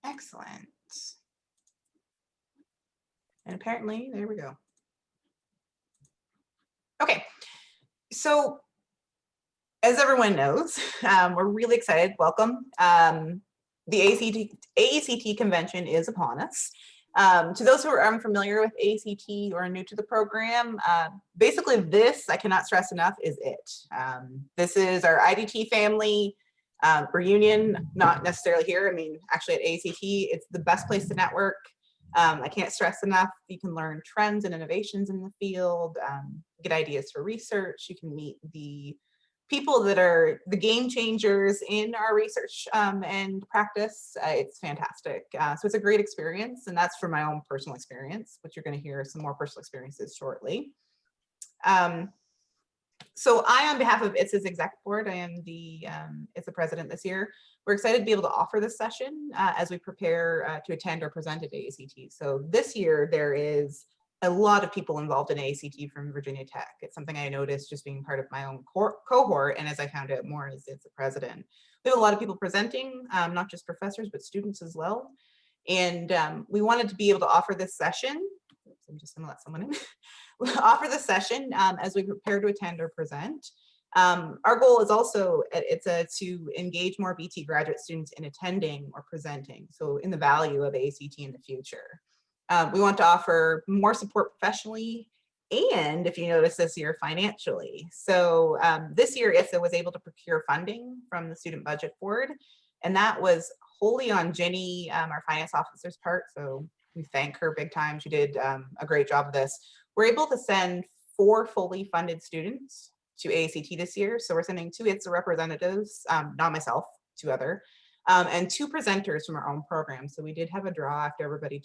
Excellent. And apparently, there we go. Okay, so as everyone knows, we're really excited. Welcome. The AECT convention is upon us. To those who are unfamiliar with AECT or new to the program, basically this, I cannot stress enough, is it. This is our IDT family reunion, not necessarily here. I mean, actually at AECT, it's the best place to network. I can't stress enough, you can learn trends and innovations in the field, get ideas for research, you can meet the people that are the game changers in our research and practice. It's fantastic. So it's a great experience, and that's from my own personal experience, but you're going to hear some more personal experiences shortly. So I, on behalf of ITSA's exec board, I am the ITSA president this year. We're excited to be able to offer this session as we prepare to attend or present at AECT. So this year there is a lot of people involved in AECT from Virginia Tech. It's something I noticed just being part of my own cohort, and as I found out more as ITSA president. We have a lot of people presenting, not just professors, but students as well. And we wanted to be able to offer this session. Oops, I'm just gonna let someone in. Offer this session as we prepare to attend or present. Our goal is also to engage more BT graduate students in attending or presenting, so in the value of AECT in the future. We want to offer more support professionally, and if you notice this year, financially. So this year, ITSA was able to procure funding from the Student Budget Board, and that was wholly on Jenny, our finance officer's part. So we thank her big time. She did a great job of this. We're able to send 4 fully funded students to AECT this year. So we're sending 2 ITSA representatives, not myself, 2 other, and 2 presenters from our own program. So we did have a draw after everybody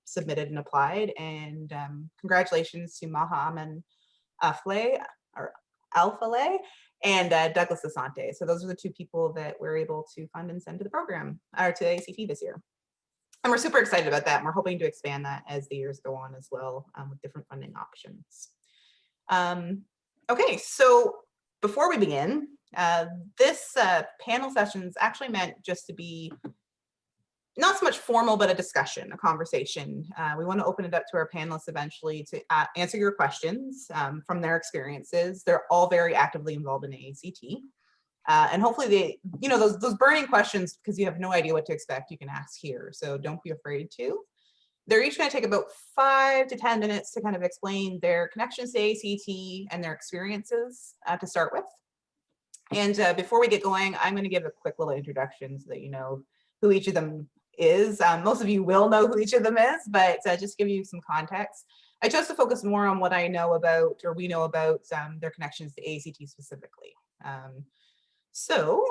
submitted and applied. And congratulations to Maha Aman Alfale and Douglas Asante. So those are the 2 people that we're able to fund and send to the program, or to AECT this year. And we're super excited about that. And we're hoping to expand that as the years go on as well with different funding options. Okay, so before we begin, this panel session is actually meant just to be not so much formal, but a discussion, a conversation. We want to open it up to our panelists eventually to answer your questions from their experiences. They're all very actively involved in AECT. And hopefully those burning questions, because you have no idea what to expect, you can ask here. So don't be afraid to. They're each going to take about 5 to 10 minutes to kind of explain their connections to AECT and their experiences to start with. And before we get going, I'm going to give a quick little introduction so that you know who each of them is. Most of you will know who each of them is, but just give you some context. I chose to focus more on what I know about, or we know about, their connections to AECT specifically. So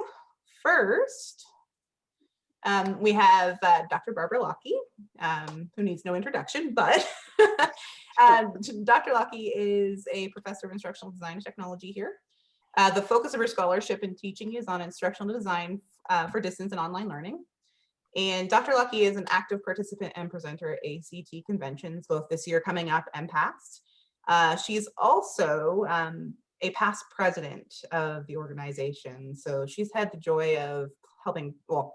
first, we have Dr. Barbara Lockee, who needs no introduction, but Dr. Lockee is a professor of instructional design and technology here. The focus of her scholarship and teaching is on instructional design for distance and online learning. And Dr. Lockee is an active participant and presenter at AECT conventions, both this year coming up and past. She's also a past president of the organization. So she's had the joy of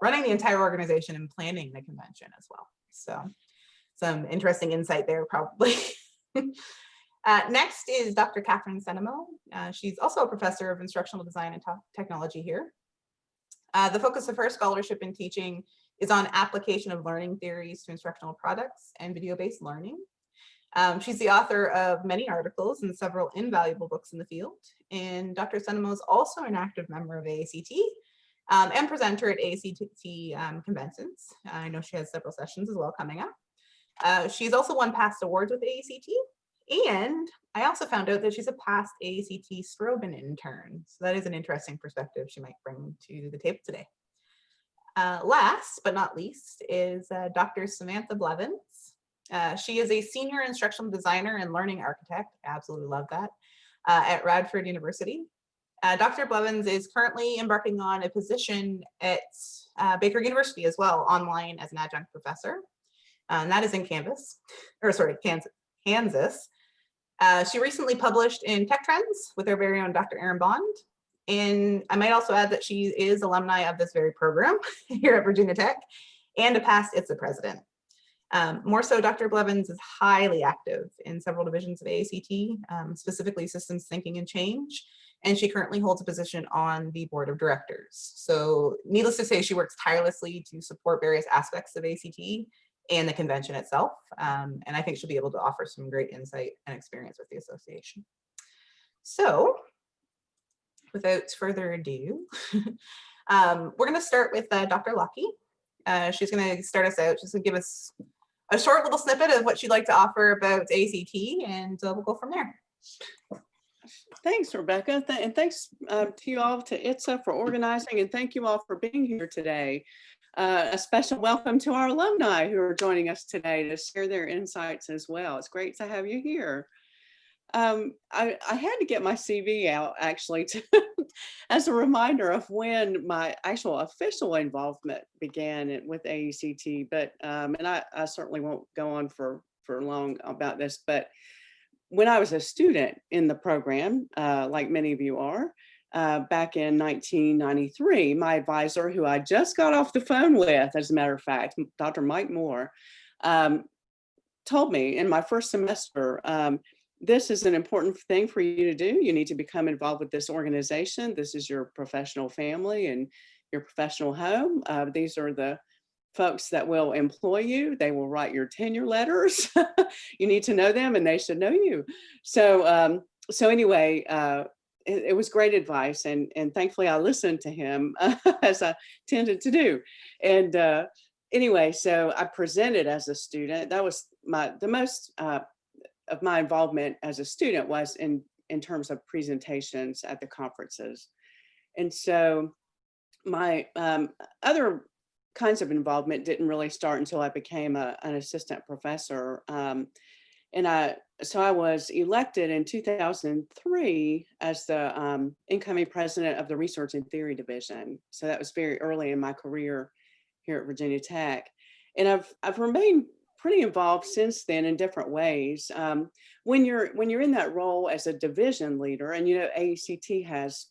running the entire organization and planning the convention as well. So some interesting insight there probably. Next is Dr. Catherine Cennamo. She's also a professor of instructional design and technology here. The focus of her scholarship and teaching is on application of learning theories to instructional products and video-based learning. She's the author of many articles and several invaluable books in the field. And Dr. Cennamo is also an active member of AECT and presenter at AECT conventions. I know she has several sessions as well coming up. She's also won past awards with AECT. And I also found out that she's a past AECT Strobin intern. So that is an interesting perspective she might bring to the table today. Last but not least is Dr. Samantha Blevins. She is a senior instructional designer and learning architect. Absolutely love that. At Radford University. Dr. Blevins is currently embarking on a position at Baker University as well, online as an adjunct professor. And that is in Kansas. She recently published in Tech Trends with our very own Dr. Erin Bond. And I might also add that she is alumni of this very program here at Virginia Tech. and a past ITSA president. More so, Dr. Blevins is highly active in several divisions of AECT, specifically systems thinking and change, and she currently holds a position on the board of directors. So needless to say, she works tirelessly to support various aspects of AECT and the convention itself, and I think she'll be able to offer some great insight and experience with the association. So without further ado, we're going to start with Dr. Lockee. She's going to start us out. She's going to give us a short little snippet of what she'd like to offer about AECT, and we'll go from there. Thanks, Rebecca, and thanks to you all, to ITSA, for organizing, and thank you all for being here today. A special welcome to our alumni who are joining us today to share their insights as well. It's great to have you here. I had to get my CV out actually as a reminder of when my actual official involvement began with AECT, but and I certainly won't go on for long about this, but when I was a student in the program, like many of you are, back in 1993, my advisor, who I just got off the phone with, as a matter of fact, Dr. Mike Moore, told me in my first semester, this is an important thing for you to do. You need to become involved with this organization. This is your professional family and your professional home. These are the folks that will employ you. They will write your tenure letters. You need to know them and they should know you. So, anyway, it was great advice, and thankfully I listened to him as I tended to do. And anyway, so I presented as a student. That was the most of my involvement as a student was in terms of presentations at the conferences. And so my other kinds of involvement didn't really start until I became an assistant professor. So I was elected in 2003 as the incoming president of the Research and Theory Division. So that was very early in my career here at Virginia Tech. And I've remained pretty involved since then in different ways. When you're in that role as a division leader, and you know, AECT has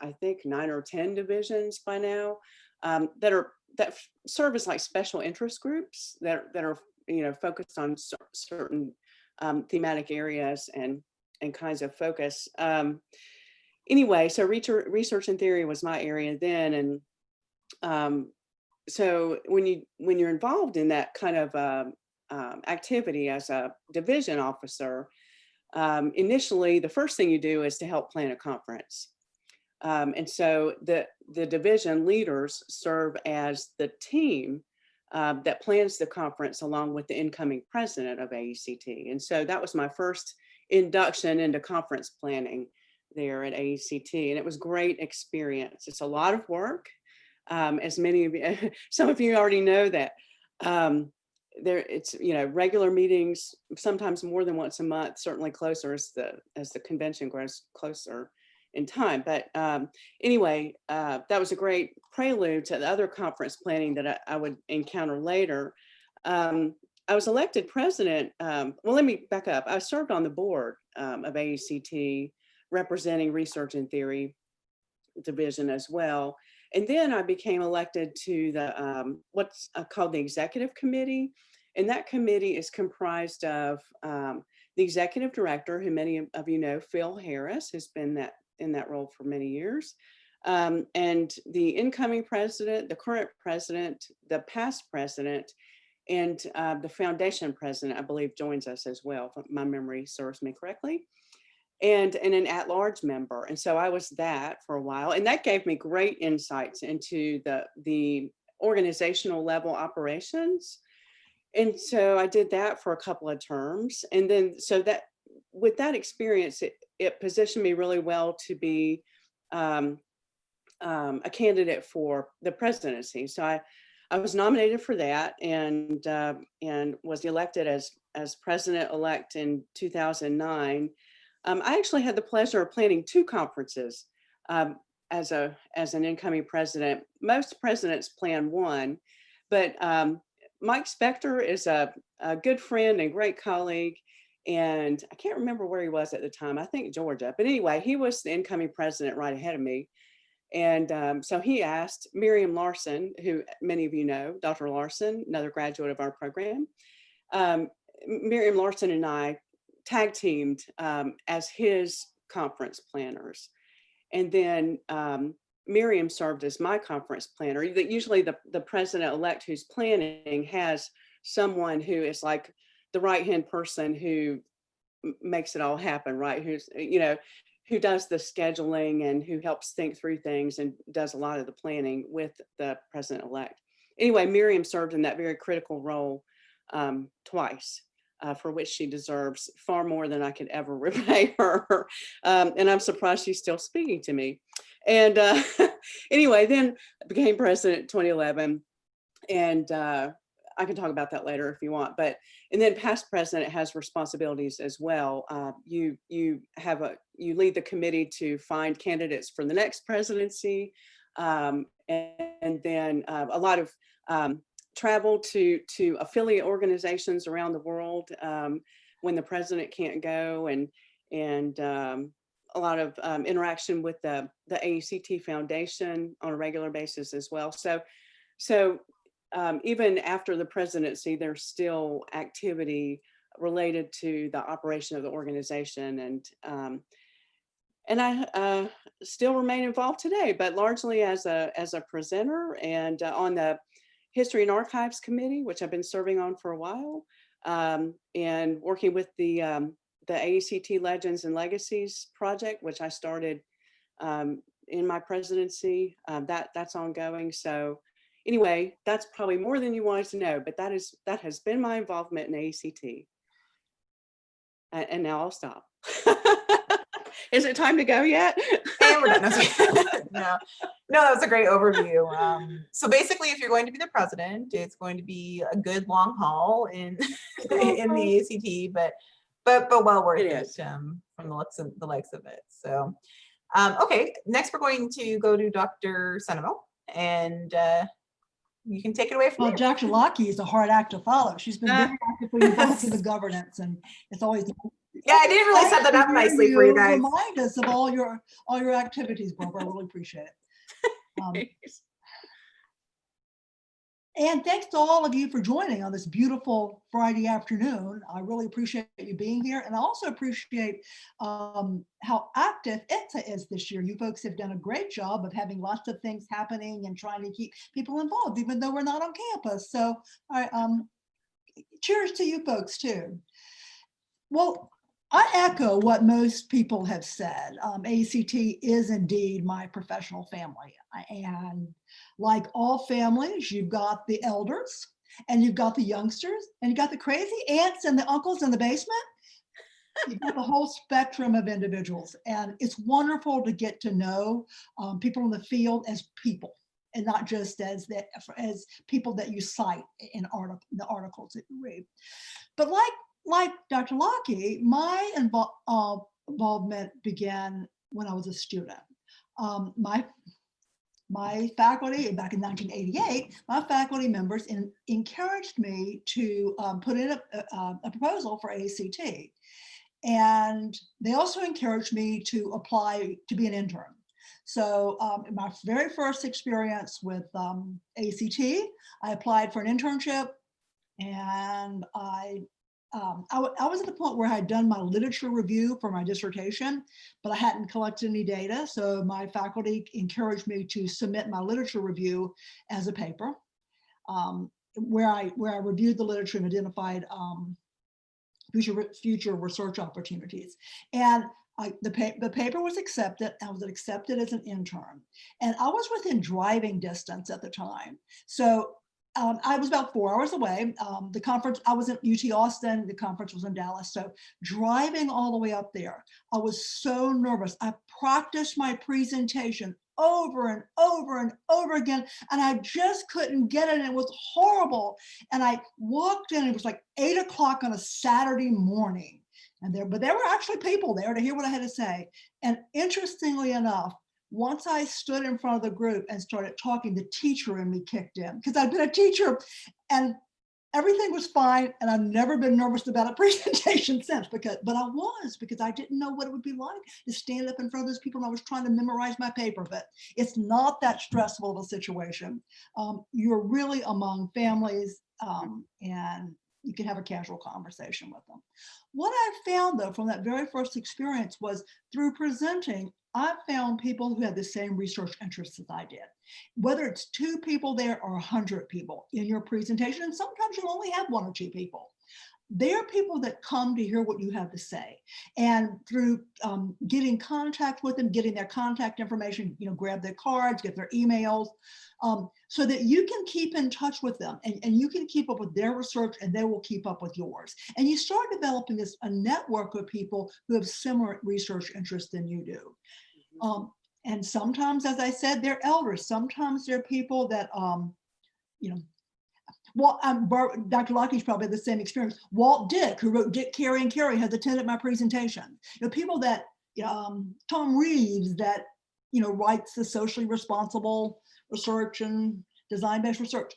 I think 9 or 10 divisions by now that serve as like special interest groups that are, you know, focused on certain thematic areas and kinds of focus. Anyway, so research and theory was my area then, and so when you're involved in that kind of activity as a division officer, initially the first thing you do is to help plan a conference. And so the division leaders serve as the team that plans the conference along with the incoming president of AECT. And so that was my first induction into conference planning there at AECT. And it was great experience. It's a lot of work. As many of you, some of you already know that it's, you know, regular meetings, sometimes more than once a month, certainly closer as the convention grows closer in time. But anyway, that was a great prelude to the other conference planning that I would encounter later. I was elected president. Well, let me back up. I served on the board of AECT, representing Research and Theory Division as well. And then I became elected to the what's called the Executive Committee. And that committee is comprised of the executive director, who many of you know, Phil Harris, has been in that role for many years. And the incoming president, the current president, the past president, and the foundation president, I believe, joins us as well, if my memory serves me correctly. And an at-large member. And so I was that for a while, and that gave me great insights into the organizational level operations. And so I did that for a couple of terms. And then, so that with that experience, it positioned me really well to be a candidate for the presidency. So I was nominated for that, and was elected as president-elect in 2009. I actually had the pleasure of planning 2 conferences as an incoming president. Most presidents plan 1, but Mike Spector is a good friend and great colleague, and I can't remember where he was at the time. I think Georgia, but anyway, he was the incoming president right ahead of me. And so he asked Miriam Larson, who many of you know, Dr. Larson, another graduate of our program. Miriam Larson and I tag teamed as his conference planners. And then Miriam served as my conference planner. Usually the president-elect who's planning has someone who is like the right-hand person who makes it all happen, right? Who's, who does the scheduling and who helps think through things and does a lot of the planning with the president-elect. Anyway, Miriam served in that very critical role twice, for which she deserves far more than I could ever repay her. And I'm surprised she's still speaking to me. And anyway, then I became president in 2011. And I can talk about that later if you want, and then past president has responsibilities as well. You lead the committee to find candidates for the next presidency, and then a lot of travel to affiliate organizations around the world when the president can't go, and a lot of interaction with the AECT Foundation on a regular basis as well. So even after the presidency, there's still activity related to the operation of the organization, and I still remain involved today, but largely as a presenter and on the History and Archives Committee, which I've been serving on for a while, and working with the AECT Legends and Legacies project, which I started in my presidency. That's ongoing. So anyway, that's probably more than you wanted to know, but that has been my involvement in AECT. And now I'll stop. Is it time to go yet? And we're done. No, that was a great overview. So basically, if you're going to be the president, it's going to be a good long haul in in the AECT, but well worth it from the likes of it. So, okay, next we're going to go to Dr. Cennamo, and you can take it away from Well, here. Dr. Lockee is a hard act to follow. She's been very actively involved in the governance, and it's always. Yeah, I didn't really set that up nicely for you guys. Remind us of all your activities, Barbara. I really appreciate it. And thanks to all of you for joining on this beautiful Friday afternoon. I really appreciate you being here, and I also appreciate how active AECT is this year. You folks have done a great job of having lots of things happening and trying to keep people involved, even though we're not on campus. So, cheers to you folks too. Well, I echo what most people have said. AECT is indeed my professional family. And like all families, you've got the elders, and you've got the youngsters, and you've got the crazy aunts and the uncles in the basement. You've got the whole spectrum of individuals. And it's wonderful to get to know people in the field as people, and not just as people that you cite in the articles that you read. But like Dr. Lockee, my involvement began when I was a student. My faculty, back in 1988, my faculty members encouraged me to put in a proposal for AECT. And they also encouraged me to apply to be an intern. So my very first experience with AECT, I applied for an internship, and I was at the point where I had done my literature review for my dissertation, but I hadn't collected any data. So my faculty encouraged me to submit my literature review as a paper, where I reviewed the literature and identified future research opportunities. And the paper was accepted. I was accepted as an intern, and I was within driving distance at the time. So I was about 4 hours away. The conference, I was at UT Austin, the conference was in Dallas. So driving all the way up there, I was so nervous. I practiced my presentation over and over and over again, and I just couldn't get it, and it was horrible. And I walked in, it was like 8 o'clock on a Saturday morning, but there were actually people there to hear what I had to say. And interestingly enough, once I stood in front of the group and started talking, the teacher in me kicked in, because I'd been a teacher, and everything was fine, and I've never been nervous about a presentation since, because I didn't know what it would be like to stand up in front of those people, and I was trying to memorize my paper. But it's not that stressful of a situation. You're really among families, and you can have a casual conversation with them. What I found, though, from that very first experience was, through presenting, I found people who had the same research interests as I did. Whether it's 2 people there or 100 people in your presentation, and sometimes you'll only have 1 or 2 people. They're people that come to hear what you have to say. And through getting contact with them, getting their contact information, grab their cards, get their emails, so that you can keep in touch with them, and you can keep up with their research, and they will keep up with yours. And you start developing a network of people who have similar research interests than you do. And sometimes, as I said, they're elders. Sometimes they're people that, well, Dr. Lockee's probably had the same experience. Walt Dick, who wrote Dick, Carey, and Carey, has attended my presentation. People that, Tom Reeves, that, writes the socially responsible research and design-based research,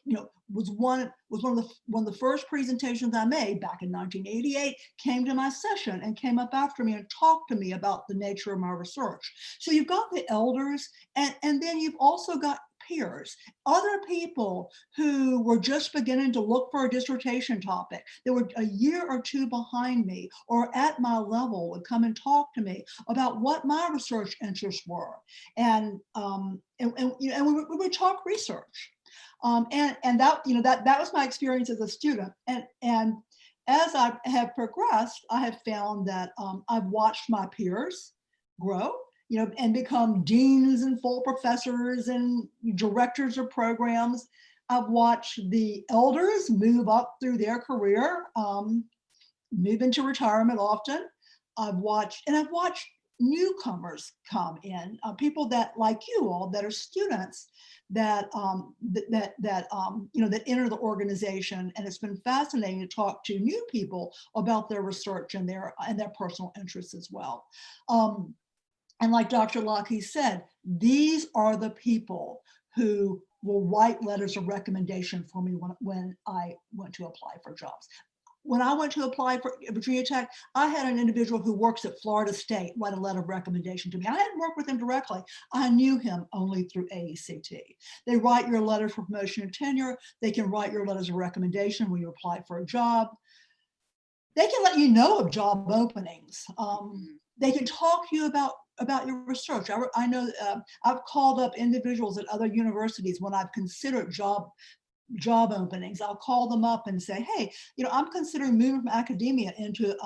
was one of the first presentations I made back in 1988, came to my session and came up after me and talked to me about the nature of my research. So you've got the elders, and then you've also got peers, other people who were just beginning to look for a dissertation topic. They were a year or 2 behind me, or at my level, would come and talk to me about what my research interests were. And we would talk research. And that was my experience as a student. And as I have progressed, I have found that I've watched my peers grow, and become deans and full professors and directors of programs. I've watched the elders move up through their career, move into retirement often. I've watched newcomers come in, people that, like you all, that are students that that enter the organization, and it's been fascinating to talk to new people about their research and their personal interests as well. And like Dr. Lockee said, these are the people who will write letters of recommendation for me when I went to apply for jobs. When I went to apply for Virginia Tech, I had an individual who works at Florida State write a letter of recommendation to me. I hadn't worked with him directly. I knew him only through AECT. They write your letter for promotion and tenure. They can write your letters of recommendation when you apply for a job. They can let you know of job openings. They can talk to you about your research. I know I've called up individuals at other universities when I've considered job openings. I'll call them up and say, hey, I'm considering moving from academia into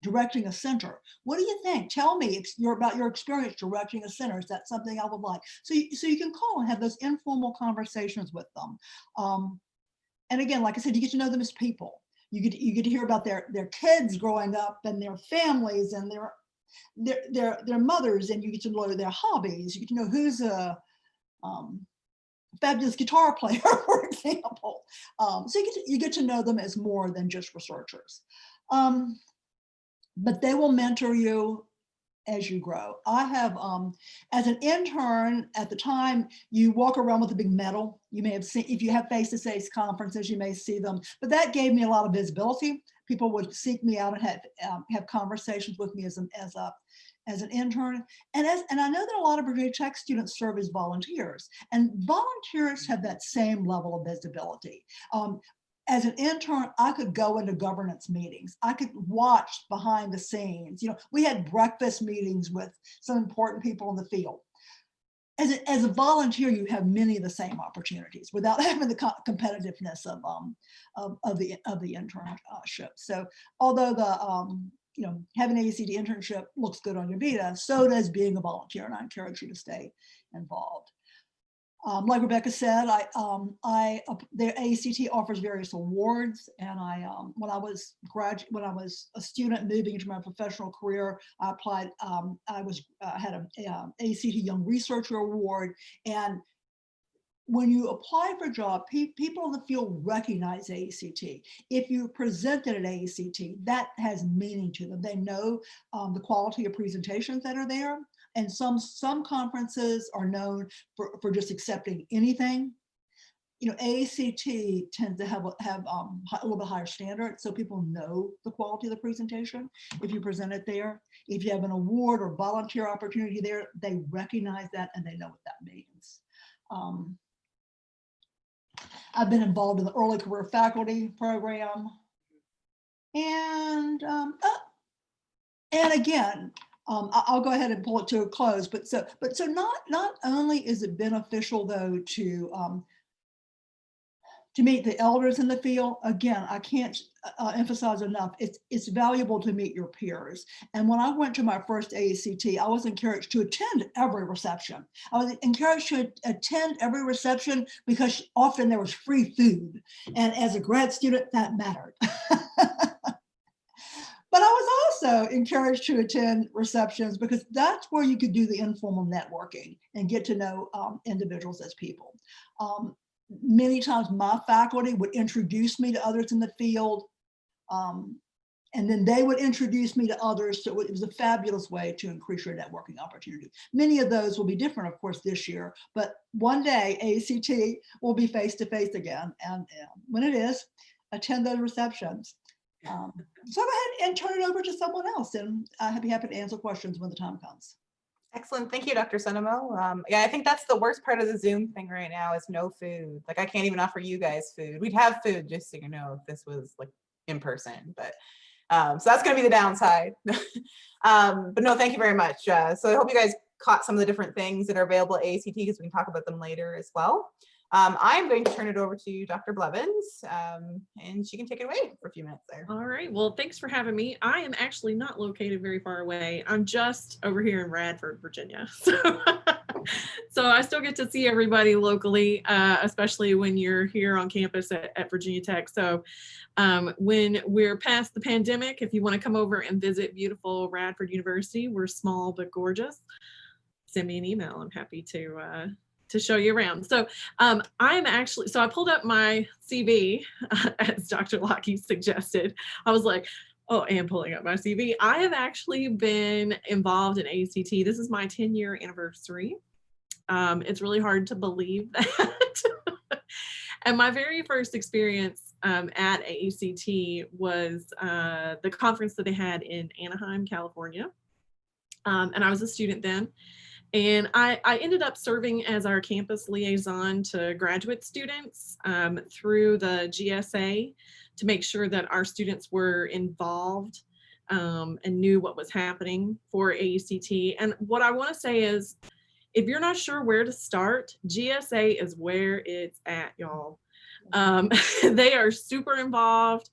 directing a center. What do you think? Tell me about your experience directing a center. Is that something I would like? So you can call and have those informal conversations with them. And again, like I said, you get to know them as people. You get to hear about their kids growing up and their families and their mothers, and you get to know their hobbies. You get to know who's a fabulous guitar player, for example. So you get to know them as more than just researchers. But they will mentor you as you grow. I have, as an intern at the time, you walk around with a big medal. You may have seen, if you have face-to-face conferences, you may see them, but that gave me a lot of visibility. People would seek me out and have conversations with me as an intern. And I know that a lot of Virginia Tech students serve as volunteers, and volunteers have that same level of visibility. As an intern, I could go into governance meetings. I could watch behind the scenes. We had breakfast meetings with some important people in the field. As a volunteer, you have many of the same opportunities without having the competitiveness of the internship. So although having an AECT internship looks good on your vita, so does being a volunteer, and I encourage you to stay involved. Like Rebecca said, the AECT offers various awards, and when I was a student moving into my professional career, I applied. I had an AECT Young Researcher Award, and when you apply for a job, people in the field recognize AECT. If you presented at AECT, that has meaning to them. They know the quality of presentations that are there. And some conferences are known for just accepting anything. AECT tends to have a little bit higher standard, so people know the quality of the presentation if you present it there. If you have an award or volunteer opportunity there, they recognize that and they know what that means. I've been involved in the early career faculty program, and again, I'll go ahead and pull it to a close. But so not only is it beneficial though to meet the elders in the field. Again, I can't emphasize enough, it's valuable to meet your peers. And when I went to my first AECT, I was encouraged to attend every reception. I was encouraged to attend every reception because often there was free food. And as a grad student, that mattered. But I was also encouraged to attend receptions because that's where you could do the informal networking and get to know individuals as people. Many times my faculty would introduce me to others in the field, and then they would introduce me to others. So it was a fabulous way to increase your networking opportunity. Many of those will be different, of course, this year, but one day AECT will be face-to-face again. And when it is, attend those receptions. So go ahead and turn it over to someone else, and I'd be happy to answer questions when the time comes. Excellent. Thank you, Dr. Cennamo. Yeah, I think that's the worst part of the Zoom thing right now is no food. Like I can't even offer you guys food. We'd have food just so you know if this was like in person, but so that's going to be the downside. But no, thank you very much. So I hope you guys caught some of the different things that are available at AECT because we can talk about them later as well. I'm going to turn it over to Dr. Blevins, and she can take it away for a few minutes there. All right. Well, thanks for having me. I am actually not located very far away. I'm just over here in Radford, Virginia. So I still get to see everybody locally, especially when you're here on campus at Virginia Tech. So when we're past the pandemic, if you want to come over and visit beautiful Radford University, we're small but gorgeous. Send me an email. I'm happy to show you around. So I pulled up my CV as Dr. Lockee suggested. I was like, oh, and pulling up my CV. I have actually been involved in AECT. This is my 10-year anniversary. It's really hard to believe that. And my very first experience at AECT was the conference that they had in Anaheim, California. And I was a student then. And I ended up serving as our campus liaison to graduate students through the GSA to make sure that our students were involved and knew what was happening for AECT. And what I want to say is, if you're not sure where to start, GSA is where it's at, y'all. They are super involved.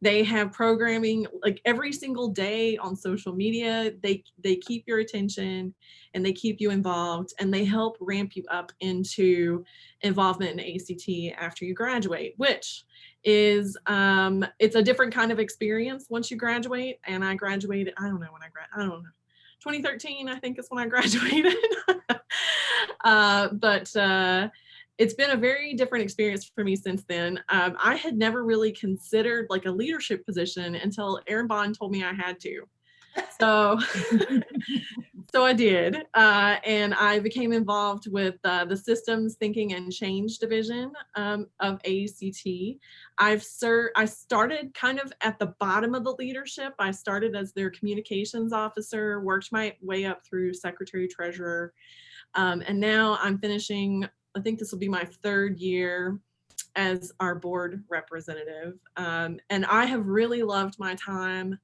They have programming like every single day on social media. They keep your attention and they keep you involved, and they help ramp you up into involvement in AECT after you graduate, which is it's a different kind of experience once you graduate. And I graduated, I don't know, 2013, I think is when I graduated. But it's been a very different experience for me since then. I had never really considered like a leadership position until Aaron Bond told me I had to. So, so I did, and I became involved with the Systems Thinking and Change Division of AECT. I started kind of at the bottom of the leadership. I started as their communications officer, worked my way up through secretary treasurer, and now I'm finishing, I think this will be my 3rd year as our board representative. And I have really loved my time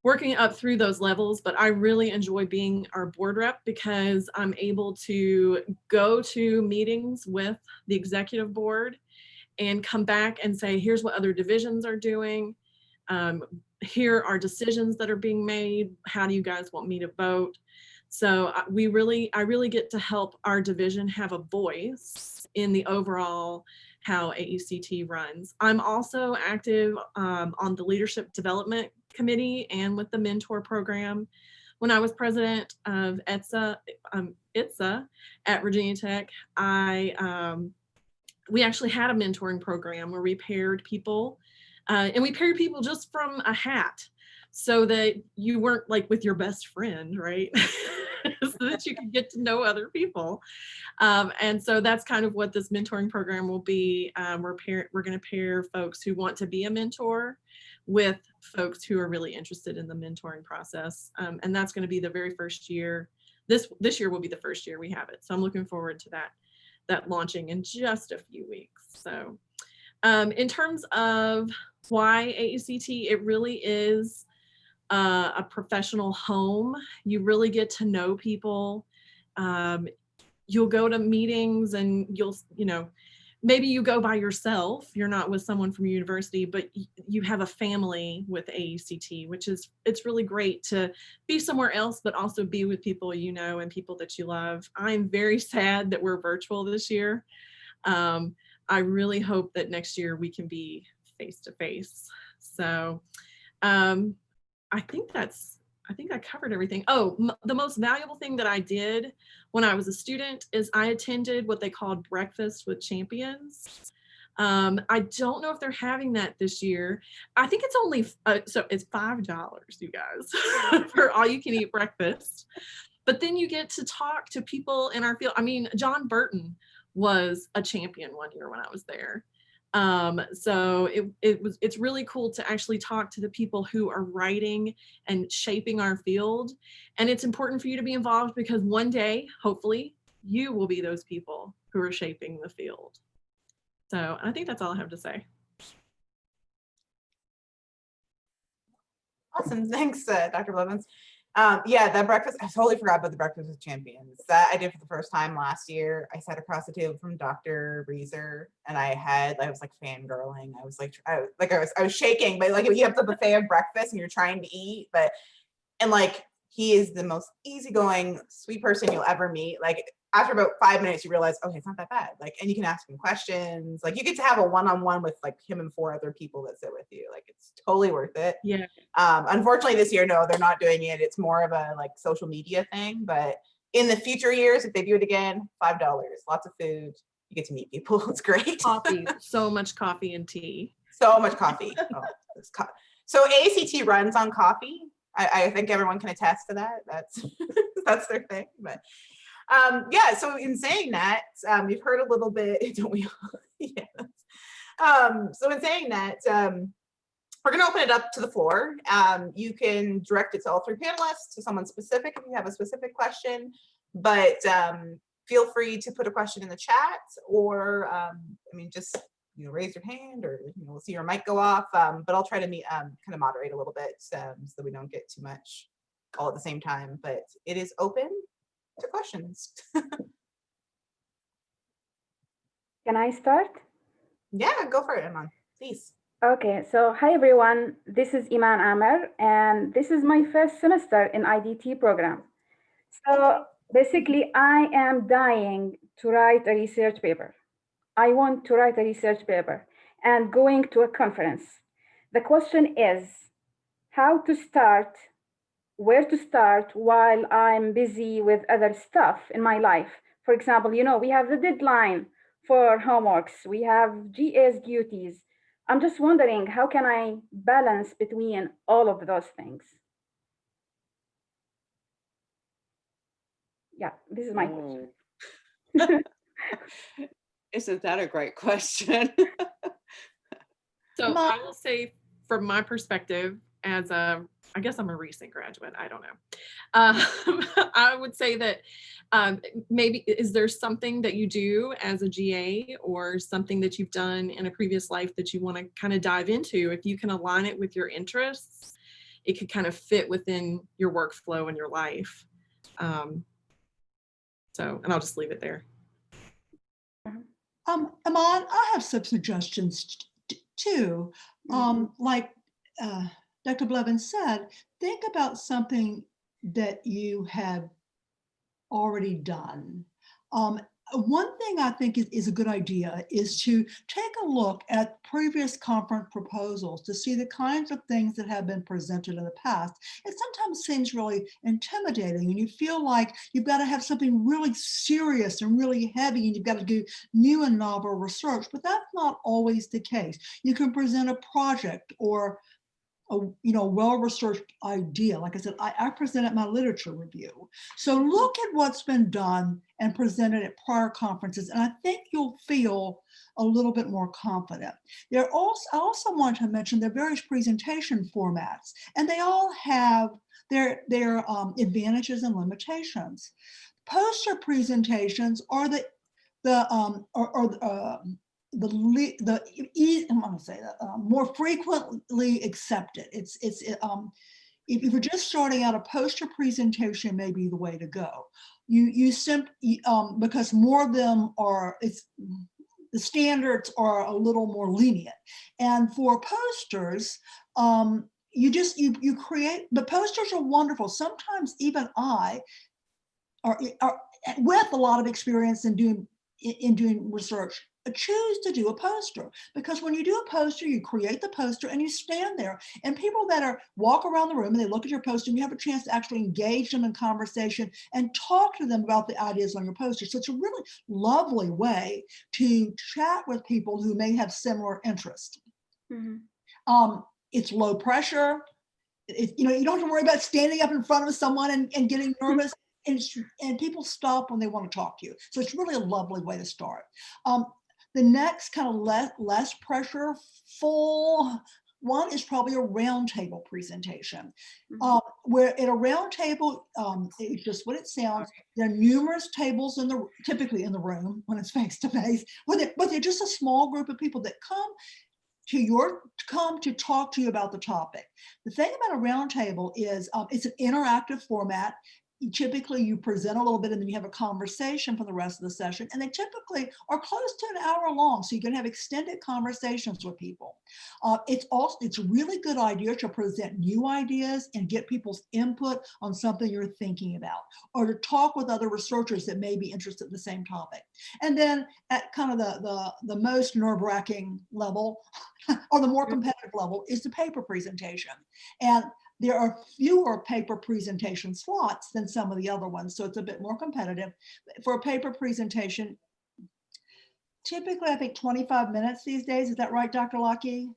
working up through those levels, but I really enjoy being our board rep because I'm able to go to meetings with the executive board and come back and say, here's what other divisions are doing. Here are decisions that are being made. How do you guys want me to vote? So I really get to help our division have a voice in the overall how AECT runs. I'm also active on the Leadership Development Committee and with the mentor program. When I was president of ITSA at Virginia Tech, we actually had a mentoring program where we paired people, and we paired people just from a hat, so that you weren't like with your best friend, right? so that you can get to know other people. And so that's kind of what this mentoring program will be. We're going to pair folks who want to be a mentor with folks who are really interested in the mentoring process. And that's going to be the very first year. This year will be the first year we have it. So I'm looking forward to that launching in just a few weeks. So in terms of why AECT, it really is a professional home. You really get to know people. You'll go to meetings and maybe you go by yourself. You're not with someone from university, but you have a family with AECT, it's really great to be somewhere else, but also be with people you know and people that you love. I'm very sad that we're virtual this year. I really hope that next year we can be face to face. So I think I covered everything. Oh, the most valuable thing that I did when I was a student is I attended what they called Breakfast with Champions. I don't know if they're having that this year. I think it's only, so it's $5, you guys, for all you can eat breakfast. But then you get to talk to people in our field. I mean, John Burton was a champion one year when I was there. So it's really cool to actually talk to the people who are writing and shaping our field. And it's important for you to be involved because one day, hopefully, you will be those people who are shaping the field. So I think that's all I have to say. Awesome. Thanks, Dr. Blevins. Yeah, that breakfast, I totally forgot about the Breakfast with Champions. That I did for the first time last year. I sat across the table from Dr. Reeser and I was like fangirling. I was shaking, but like you have the buffet of breakfast and you're trying to eat, and like he is the most easygoing, sweet person you'll ever meet. Like after about 5 minutes, you realize, okay, it's not that bad. Like, and you can ask him questions. Like you get to have a one-on-one with like him and 4 other people that sit with you. Like it's totally worth it. Yeah. Unfortunately this year, no, they're not doing it. It's more of a like social media thing, but in the future years, if they do it again, $5, lots of food. You get to meet people. It's great. Coffee, so much coffee and tea. So much coffee. So AECT runs on coffee. I think everyone can attest to that. That's their thing. But yeah, so in saying that, you've heard a little bit, don't we? Yes. So in saying that, we're going to open it up to the floor. You can direct it to all 3 panelists, to someone specific if you have a specific question, but feel free to put a question in the chat or, just raise your hand or we'll see your mic go off. But I'll try to kind of moderate a little bit so that we don't get too much all at the same time. But it is open to questions. Can I start? Yeah, go for it, Iman, please. Okay, so hi everyone, this is Iman Amer, and this is my first semester in IDT program. So basically, I am dying to write a research paper. I want to write a research paper and going to a conference. The question is how to start, where to start while I'm busy with other stuff in my life. For example, we have the deadline for homeworks, we have GA's duties. I'm just wondering, how can I balance between all of those things? Yeah, this is my question. Isn't that a great question? So I will say from my perspective as I guess I'm a recent graduate, I don't know. I would say that maybe, is there something that you do as a GA or something that you've done in a previous life that you want to kind of dive into? If you can align it with your interests, it could kind of fit within your workflow and your life. And I'll just leave it there. Iman, I have some suggestions too. Like Dr. Blevins said, think about something that you have already done. One thing I think is a good idea is to take a look at previous conference proposals to see the kinds of things that have been presented in the past. It sometimes seems really intimidating and you feel like you've got to have something really serious and really heavy and you've got to do new and novel research, but that's not always the case. You can present a project or well-researched idea. Like I said, I presented my literature review. So look at what's been done and presented at prior conferences, and I think you'll feel a little bit more confident. I also want to mention the various presentation formats, and they all have their advantages and limitations. Poster presentations are more frequently accepted. If you're just starting out, a poster presentation may be the way to go. Because more of them are, the standards are a little more lenient. And for posters, you create, but posters are wonderful. Sometimes even I are with a lot of experience in doing research, choose to do a poster, because when you do a poster, you create the poster and you stand there, and people that walk around the room and they look at your poster, and you have a chance to actually engage them in conversation and talk to them about the ideas on your poster. So it's a really lovely way to chat with people who may have similar interests. Mm-hmm. It's low pressure. You don't have to worry about standing up in front of someone and getting nervous. And people stop when they want to talk to you. So it's really a lovely way to start. The next kind of less pressureful one is probably a roundtable presentation. Mm-hmm. Where at a roundtable, it's just what it sounds. There are numerous tables typically in the room when it's face to face, but they're just a small group of people that come to talk to you about the topic. The thing about a roundtable is it's an interactive format. Typically you present a little bit and then you have a conversation for the rest of the session, and they typically are close to an hour long, so you can have extended conversations with people. It's a really good idea to present new ideas and get people's input on something you're thinking about, or to talk with other researchers that may be interested in the same topic. And then at kind of the most nerve-wracking level or the more competitive level is the paper presentation. And there are fewer paper presentation slots than some of the other ones, so it's a bit more competitive. For a paper presentation, typically I think 25 minutes these days. Is that right, Dr. Lockee?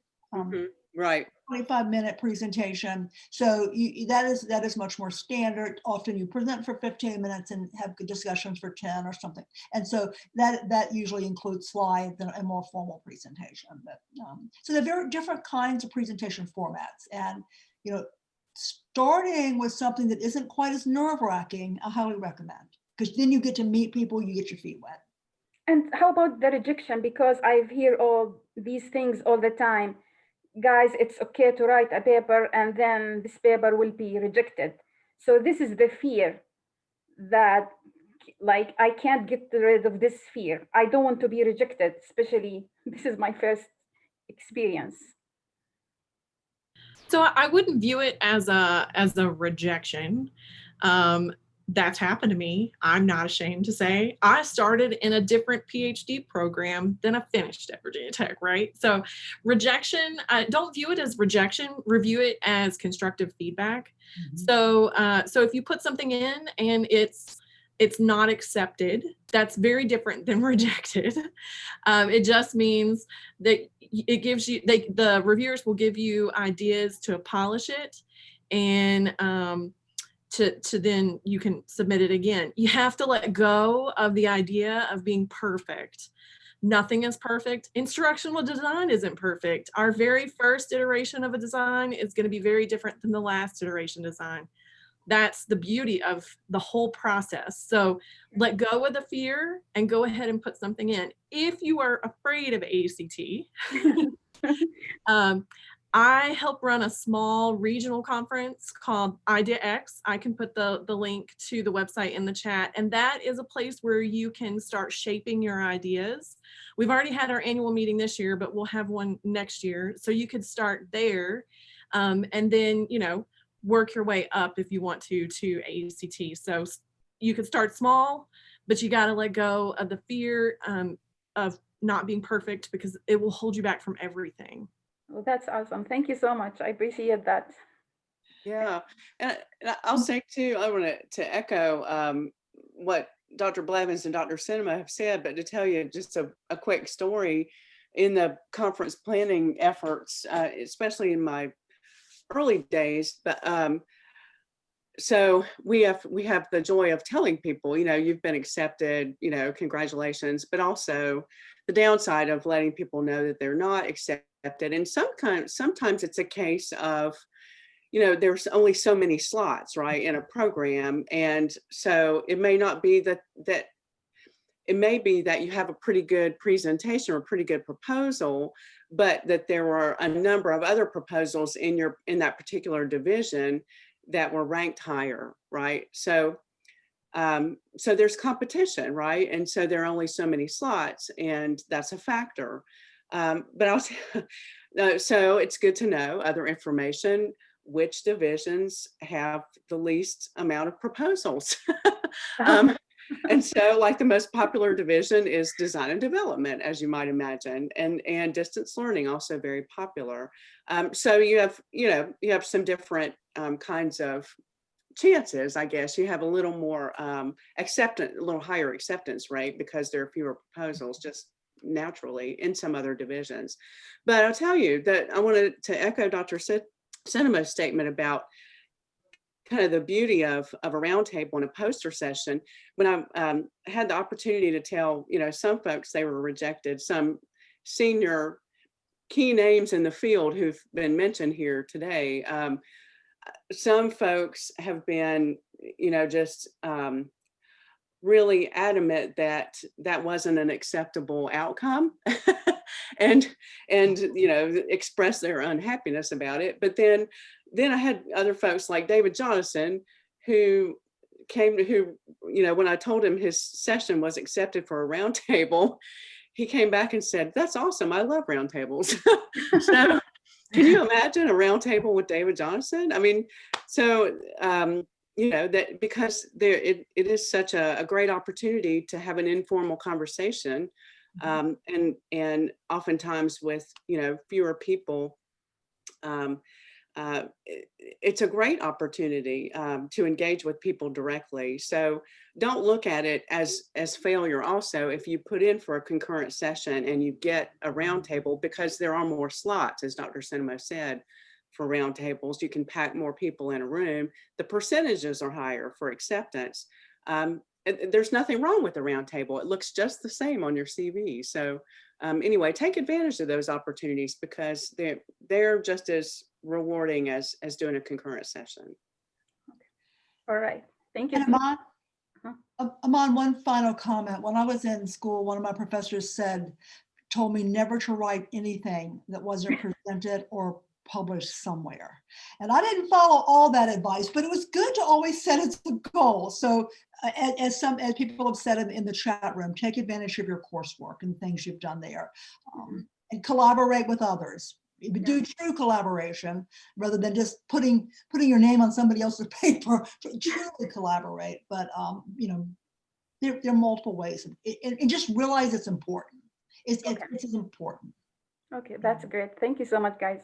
Right. 25-minute presentation. So that is much more standard. Often you present for 15 minutes and have discussions for 10 or something. And so that usually includes slides and a more formal presentation. But, so there are very different kinds of presentation formats. And starting with something that isn't quite as nerve-wracking, I highly recommend, because then you get to meet people, you get your feet wet. And how about the rejection? Because I hear all these things all the time. Guys, it's okay to write a paper and then this paper will be rejected. So this is the fear that, like, I can't get rid of this fear. I don't want to be rejected, especially this is my first experience. So I wouldn't view it as a rejection. That's happened to me. I'm not ashamed to say. I started in a different PhD program than I finished at Virginia Tech, right? So rejection, don't view it as rejection, review it as constructive feedback. Mm-hmm. So if you put something in and it's not accepted, that's very different than rejected. It just means that it gives you, the reviewers will give you ideas to polish it, and to then you can submit it again. You have to let go of the idea of being perfect. Nothing is perfect. Instructional design isn't perfect. Our very first iteration of a design is going to be very different than the last iteration design. That's the beauty of the whole process. So let go of the fear and go ahead and put something in. If you are afraid of AECT, I help run a small regional conference called IdeaX. I can put the link to the website in the chat. And that is a place where you can start shaping your ideas. We've already had our annual meeting this year, but we'll have one next year. So you could start there, and then, work your way up if you want to AECT. So you could start small, but you got to let go of the fear of not being perfect, because it will hold you back from everything. Well, that's awesome. Thank you so much. I appreciate that. Yeah, and I'll say too, I want to echo what Dr. Blevins and Dr. Cennamo have said, but to tell you just a quick story in the conference planning efforts, especially in my early days, but so we have the joy of telling people, you know, you've been accepted, you know, congratulations, but also the downside of letting people know that they're not accepted. And sometimes it's a case of, you know, there's only so many slots, right, in a program. And so it may not be that it may be that you have a pretty good presentation or a pretty good proposal, but that there were a number of other proposals in that particular division that were ranked higher, right? So so there's competition, right? And so there are only so many slots, and that's a factor. But also, so it's good to know other information, which divisions have the least amount of proposals. And so, like, the most popular division is design and development, as you might imagine, and distance learning, also very popular. So you have some different kinds of chances, I guess. You have a little more acceptance, a little higher acceptance rate because there are fewer proposals, just naturally, in some other divisions. But I'll tell you that I wanted to echo Dr. Centnamo's statement about kind of the beauty of a roundtable and a poster session. When I had the opportunity to tell, you know, some folks they were rejected, some senior key names in the field who've been mentioned here today. Some folks have been, you know, just really adamant that that wasn't an acceptable outcome and you know, express their unhappiness about it. But then I had other folks like David Jonathan who you know, when I told him his session was accepted for a roundtable, he came back and said, "That's awesome. I love roundtables." So can you imagine a roundtable with David Jonathan? I mean, so you know, that because it is such a great opportunity to have an informal conversation, and oftentimes with, you know, fewer people. It's a great opportunity to engage with people directly. So don't look at it as failure also if you put in for a concurrent session and you get a roundtable, because there are more slots, as Dr. Cennamo said, for roundtables. You can pack more people in a room. The percentages are higher for acceptance. There's nothing wrong with the roundtable. It looks just the same on your CV. So anyway, take advantage of those opportunities because they're just as rewarding as doing a concurrent session. All right. Thank you. And Aman, one final comment. When I was in school, one of my professors told me never to write anything that wasn't presented or published somewhere. And I didn't follow all that advice, but it was good to always set it as a goal. So as people have said in the chat room, take advantage of your coursework and things you've done there, and collaborate with others. Do true collaboration rather than just putting your name on somebody else's paper. Truly collaborate, but you know, there are multiple ways, and just realize it's important. It's important. Okay, that's great. Thank you so much, guys.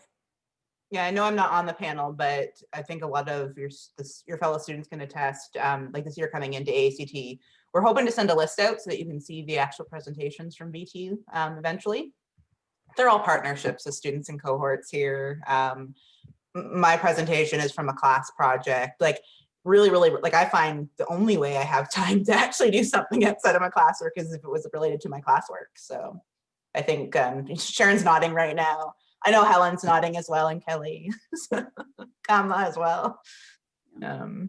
Yeah, I know I'm not on the panel, but I think a lot of your fellow students can attest, like this year coming into AECT, we're hoping to send a list out so that you can see the actual presentations from VT eventually. They're all partnerships with students and cohorts here. My presentation is from a class project. Like really, like I find the only way I have time to actually do something outside of my classwork is if it was related to my classwork. So I think Sharon's nodding right now. I know Helen's nodding as well, and Kelly, Kama as well. The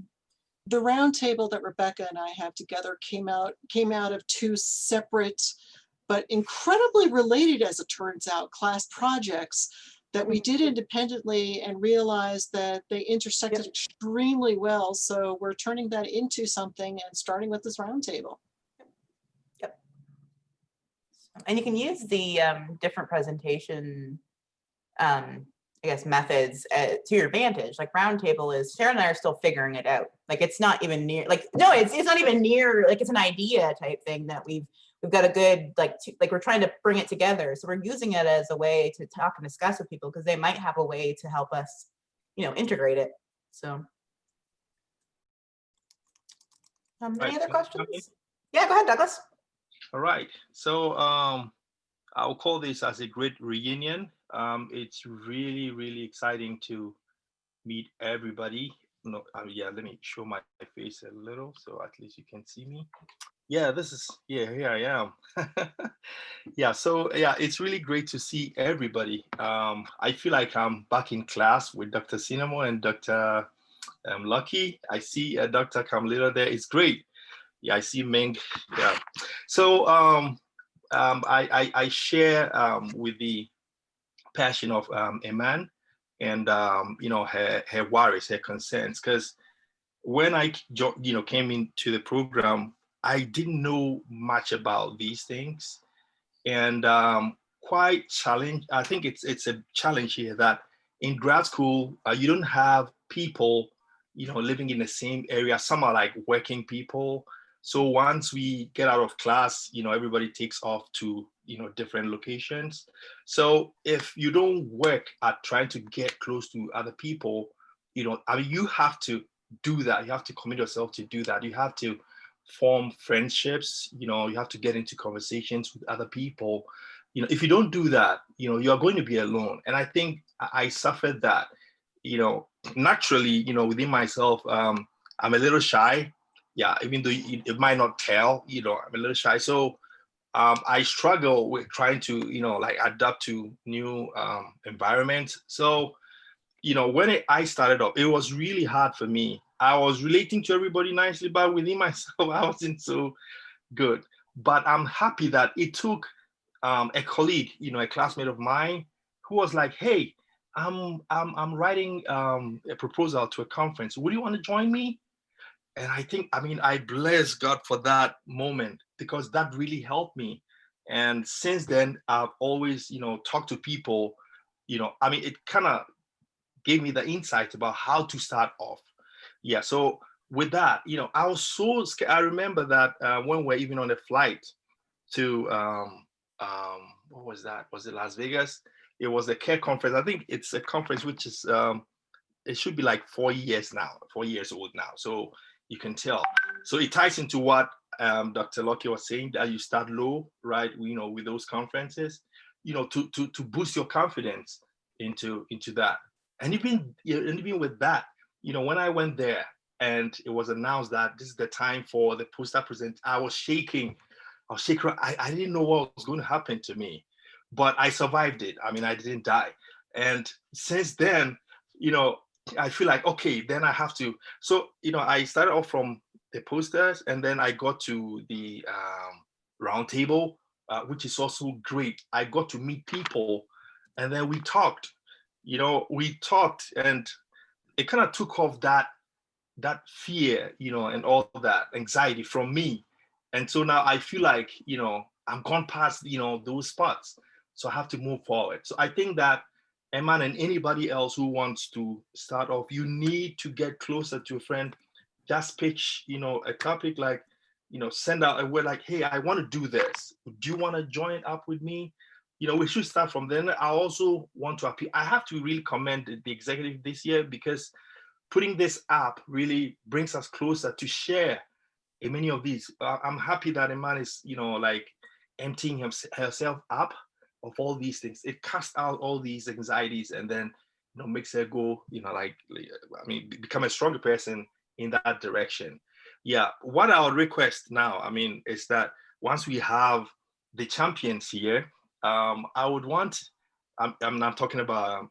roundtable that Rebecca and I have together came out of two separate but incredibly related, as it turns out, class projects that we did independently and realized that they intersected extremely well. So we're turning that into something and starting with this roundtable. Yep. And you can use the different presentation I guess methods to your advantage. Like roundtable is, Sharon and I are still figuring it out. Like it's not even near, like no, it's not even near, like it's an idea type thing that we've got a good like we're trying to bring it together. So we're using it as a way to talk and discuss with people because they might have a way to help us, you know, integrate it. So any other questions? Yeah, go ahead, Douglas. All right. So I'll call this as a great reunion. It's really, really exciting to meet everybody. No, yeah, let me show my face a little so at least you can see me. Yeah, here I am. Yeah, so yeah, it's really great to see everybody. I feel like I'm back in class with Dr. Cennamo and Dr. Lockee. I see Dr. Kamlila there. It's great. Yeah, I see Ming. Yeah. So I share with the passion of Iman and her worries, her concerns, because when I came into the program, I didn't know much about these things, and quite challenge. I think it's a challenge here that in grad school you don't have people living in the same area. Some are like working people. So once we get out of class, everybody takes off to different locations. So if you don't work at trying to get close to other people, I mean, you have to do that. You have to commit yourself to do that. You have to form friendships. You have to get into conversations with other people. If you don't do that, you are going to be alone. And I think I suffered that. Naturally, within myself, I'm a little shy. Yeah, even though it might not tell, I'm a little shy. So I struggle with trying to, like adapt to new environments. So, when I started off, it was really hard for me. I was relating to everybody nicely, but within myself, I wasn't so good. But I'm happy that it took a colleague, a classmate of mine, who was like, "Hey, I'm writing a proposal to a conference. Would you want to join me?" And I bless God for that moment because that really helped me. And since then, I've always, talked to people. It kind of gave me the insight about how to start off. Yeah. So with that, I was so scared. I remember that when we're even on a flight to what was that? Was it Las Vegas? It was the CARE conference. I think it's a conference which is it should be like 4 years now, 4 years old now. So you can tell. So it ties into what Dr. Lockee was saying, that you start low, right? With those conferences, to boost your confidence into that. And even with that, when I went there and it was announced that this is the time for the poster present, I was shaking. I didn't know what was going to happen to me, but I survived it. I didn't die. And since then, I feel like, okay, then I have to. So, I started off from the posters and then I got to the round table, which is also great. I got to meet people and then we talked, and it kind of took off that fear, and all that anxiety from me. And so now I feel like, I'm gone past, those spots. So I have to move forward. So I think that Eman and anybody else who wants to start off, you need to get closer to a friend. Just pitch, a topic like, send out a word like, hey, I want to do this. Do you want to join up with me? We should start from then. I also want to appeal. I have to really commend the executive this year because putting this up really brings us closer to share in many of these. I'm happy that Eman is, like emptying herself up of all these things. It casts out all these anxieties and then, makes her go, become a stronger person in that direction. Yeah. What I would request now, is that once we have the champions here, I would want, I'm talking about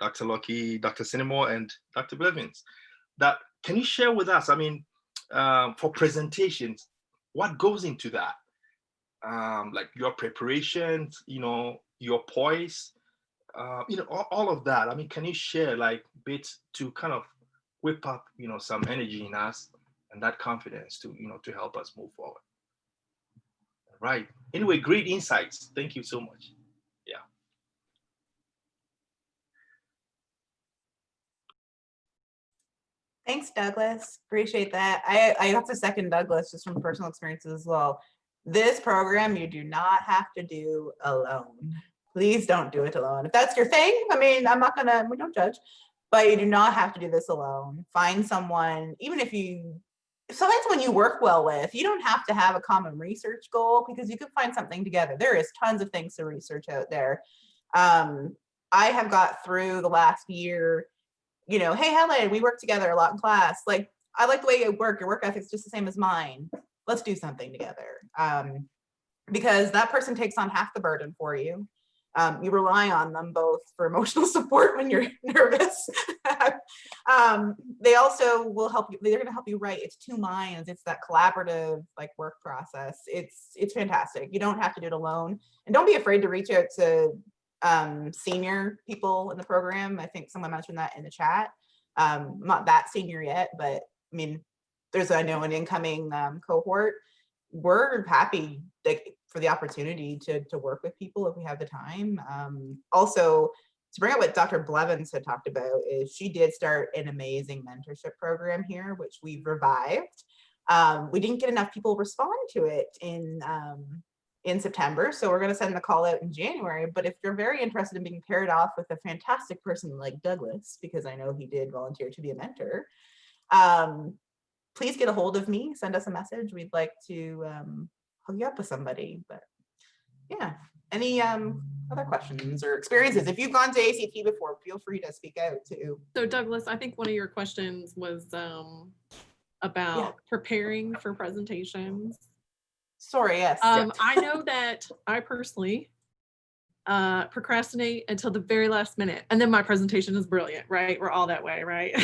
Dr. Lockee, Dr. Cennamo, and Dr. Blevins, that can you share with us, for presentations, what goes into that? Like your preparations, your poise, all of that. Can you share like bits to kind of whip up, some energy in us and that confidence to, to help us move forward? Right. Anyway, great insights. Thank you so much. Yeah. Thanks, Douglas. Appreciate that. I have to second Douglas just from personal experiences as well. This program you do not have to do alone. Please don't do it alone. If that's your thing, we don't judge, but you do not have to do this alone. Find someone, even if find someone you work well with. You don't have to have a common research goal because you can find something together. There is tons of things to research out there. I have got through the last year you know, hey, Helen, we work together a lot in class. Like, I like the way you work. Your work ethic's just the same as mine. Let's do something together. Because that person takes on half the burden for you. You rely on them both for emotional support when you're nervous. They also will help you. They're going to help you write. It's two minds. It's that collaborative like work process. It's fantastic. You don't have to do it alone. And don't be afraid to reach out to senior people in the program. I think someone mentioned that in the chat. I'm not that senior yet, but I mean, I know an incoming cohort. We're happy for the opportunity to work with people if we have the time. Also, to bring up what Dr. Blevins had talked about, is she did start an amazing mentorship program here, which we've revived. We didn't get enough people respond to it in September, so we're going to send the call out in January. But if you're very interested in being paired off with a fantastic person like Douglas, because I know he did volunteer to be a mentor, please get a hold of me, send us a message. We'd like to hook you up with somebody. But yeah, any other questions or experiences? If you've gone to ACT before, feel free to speak out too. So Douglas, I think one of your questions was about preparing for presentations. Sorry, yes. I know that I personally procrastinate until the very last minute, and then my presentation is brilliant, right? We're all that way, right?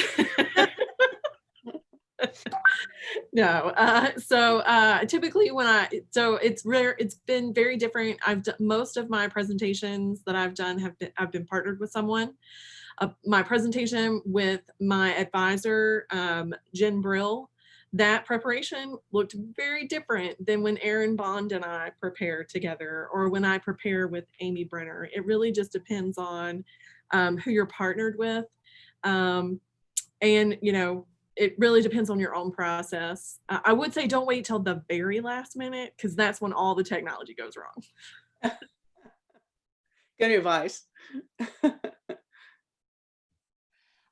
No, so typically it's rare. It's been very different. I've done most of my presentations that I've done I've been partnered with someone. My presentation with my advisor, Jen Brill, that preparation looked very different than when Erin Bond and I prepare together, or when I prepare with Amy Brenner. It really just depends on who you're partnered with, and you know, it really depends on your own process. I would say don't wait till the very last minute, because that's when all the technology goes wrong. Good advice.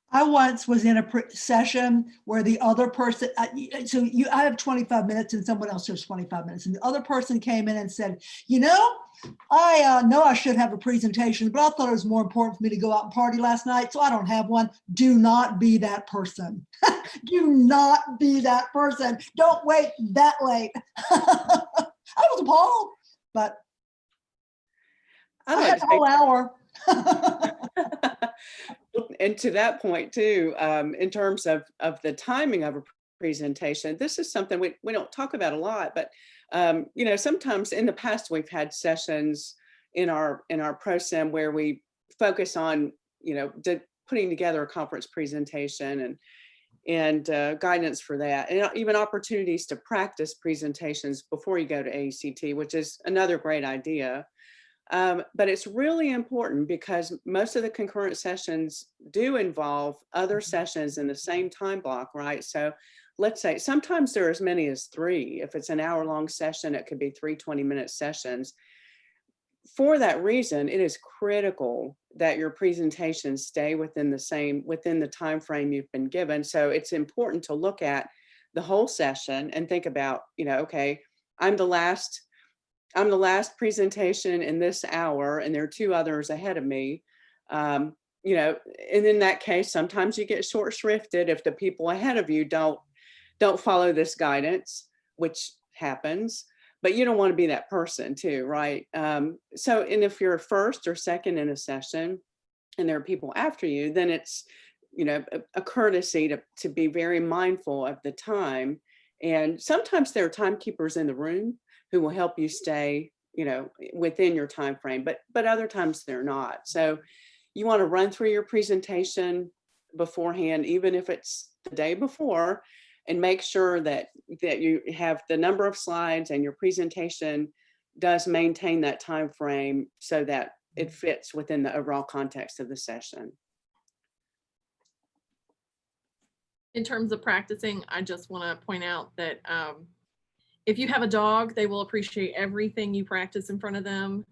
I once was in a session where the other person, I have 25 minutes and someone else has 25 minutes. And the other person came in and said, you know I should have a presentation, but I thought it was more important for me to go out and party last night, so I don't have one. Do not be that person. Do not be that person. Don't wait that late. I was appalled, but I had a whole hour. And to that point too, in terms of the timing of a presentation, this is something we don't talk about a lot, but you know, sometimes in the past we've had sessions in our ProSem where we focus on, you know, putting together a conference presentation and guidance for that, and even opportunities to practice presentations before you go to AECT, which is another great idea. But it's really important because most of the concurrent sessions do involve other sessions in the same time block, right? So let's say sometimes there are as many as 3. If it's an hour-long session, it could be 3 20-minute sessions. For that reason, it is critical that your presentations stay within the time frame you've been given. So it's important to look at the whole session and think about, you know, okay, I'm the last presentation in this hour, and there are 2 others ahead of me. You know, and in that case, sometimes you get short shrifted if the people ahead of you don't follow this guidance, which happens, but you don't want to be that person too, right? So, and if you're first or second in a session and there are people after you, then it's, you know, a courtesy to be very mindful of the time. And sometimes there are timekeepers in the room who will help you stay, you know, within your time frame, but other times they're not. So you want to run through your presentation beforehand, even if it's the day before, and make sure that you have the number of slides and your presentation does maintain that time frame so that it fits within the overall context of the session. In terms of practicing, I just want to point out that if you have a dog, they will appreciate everything you practice in front of them.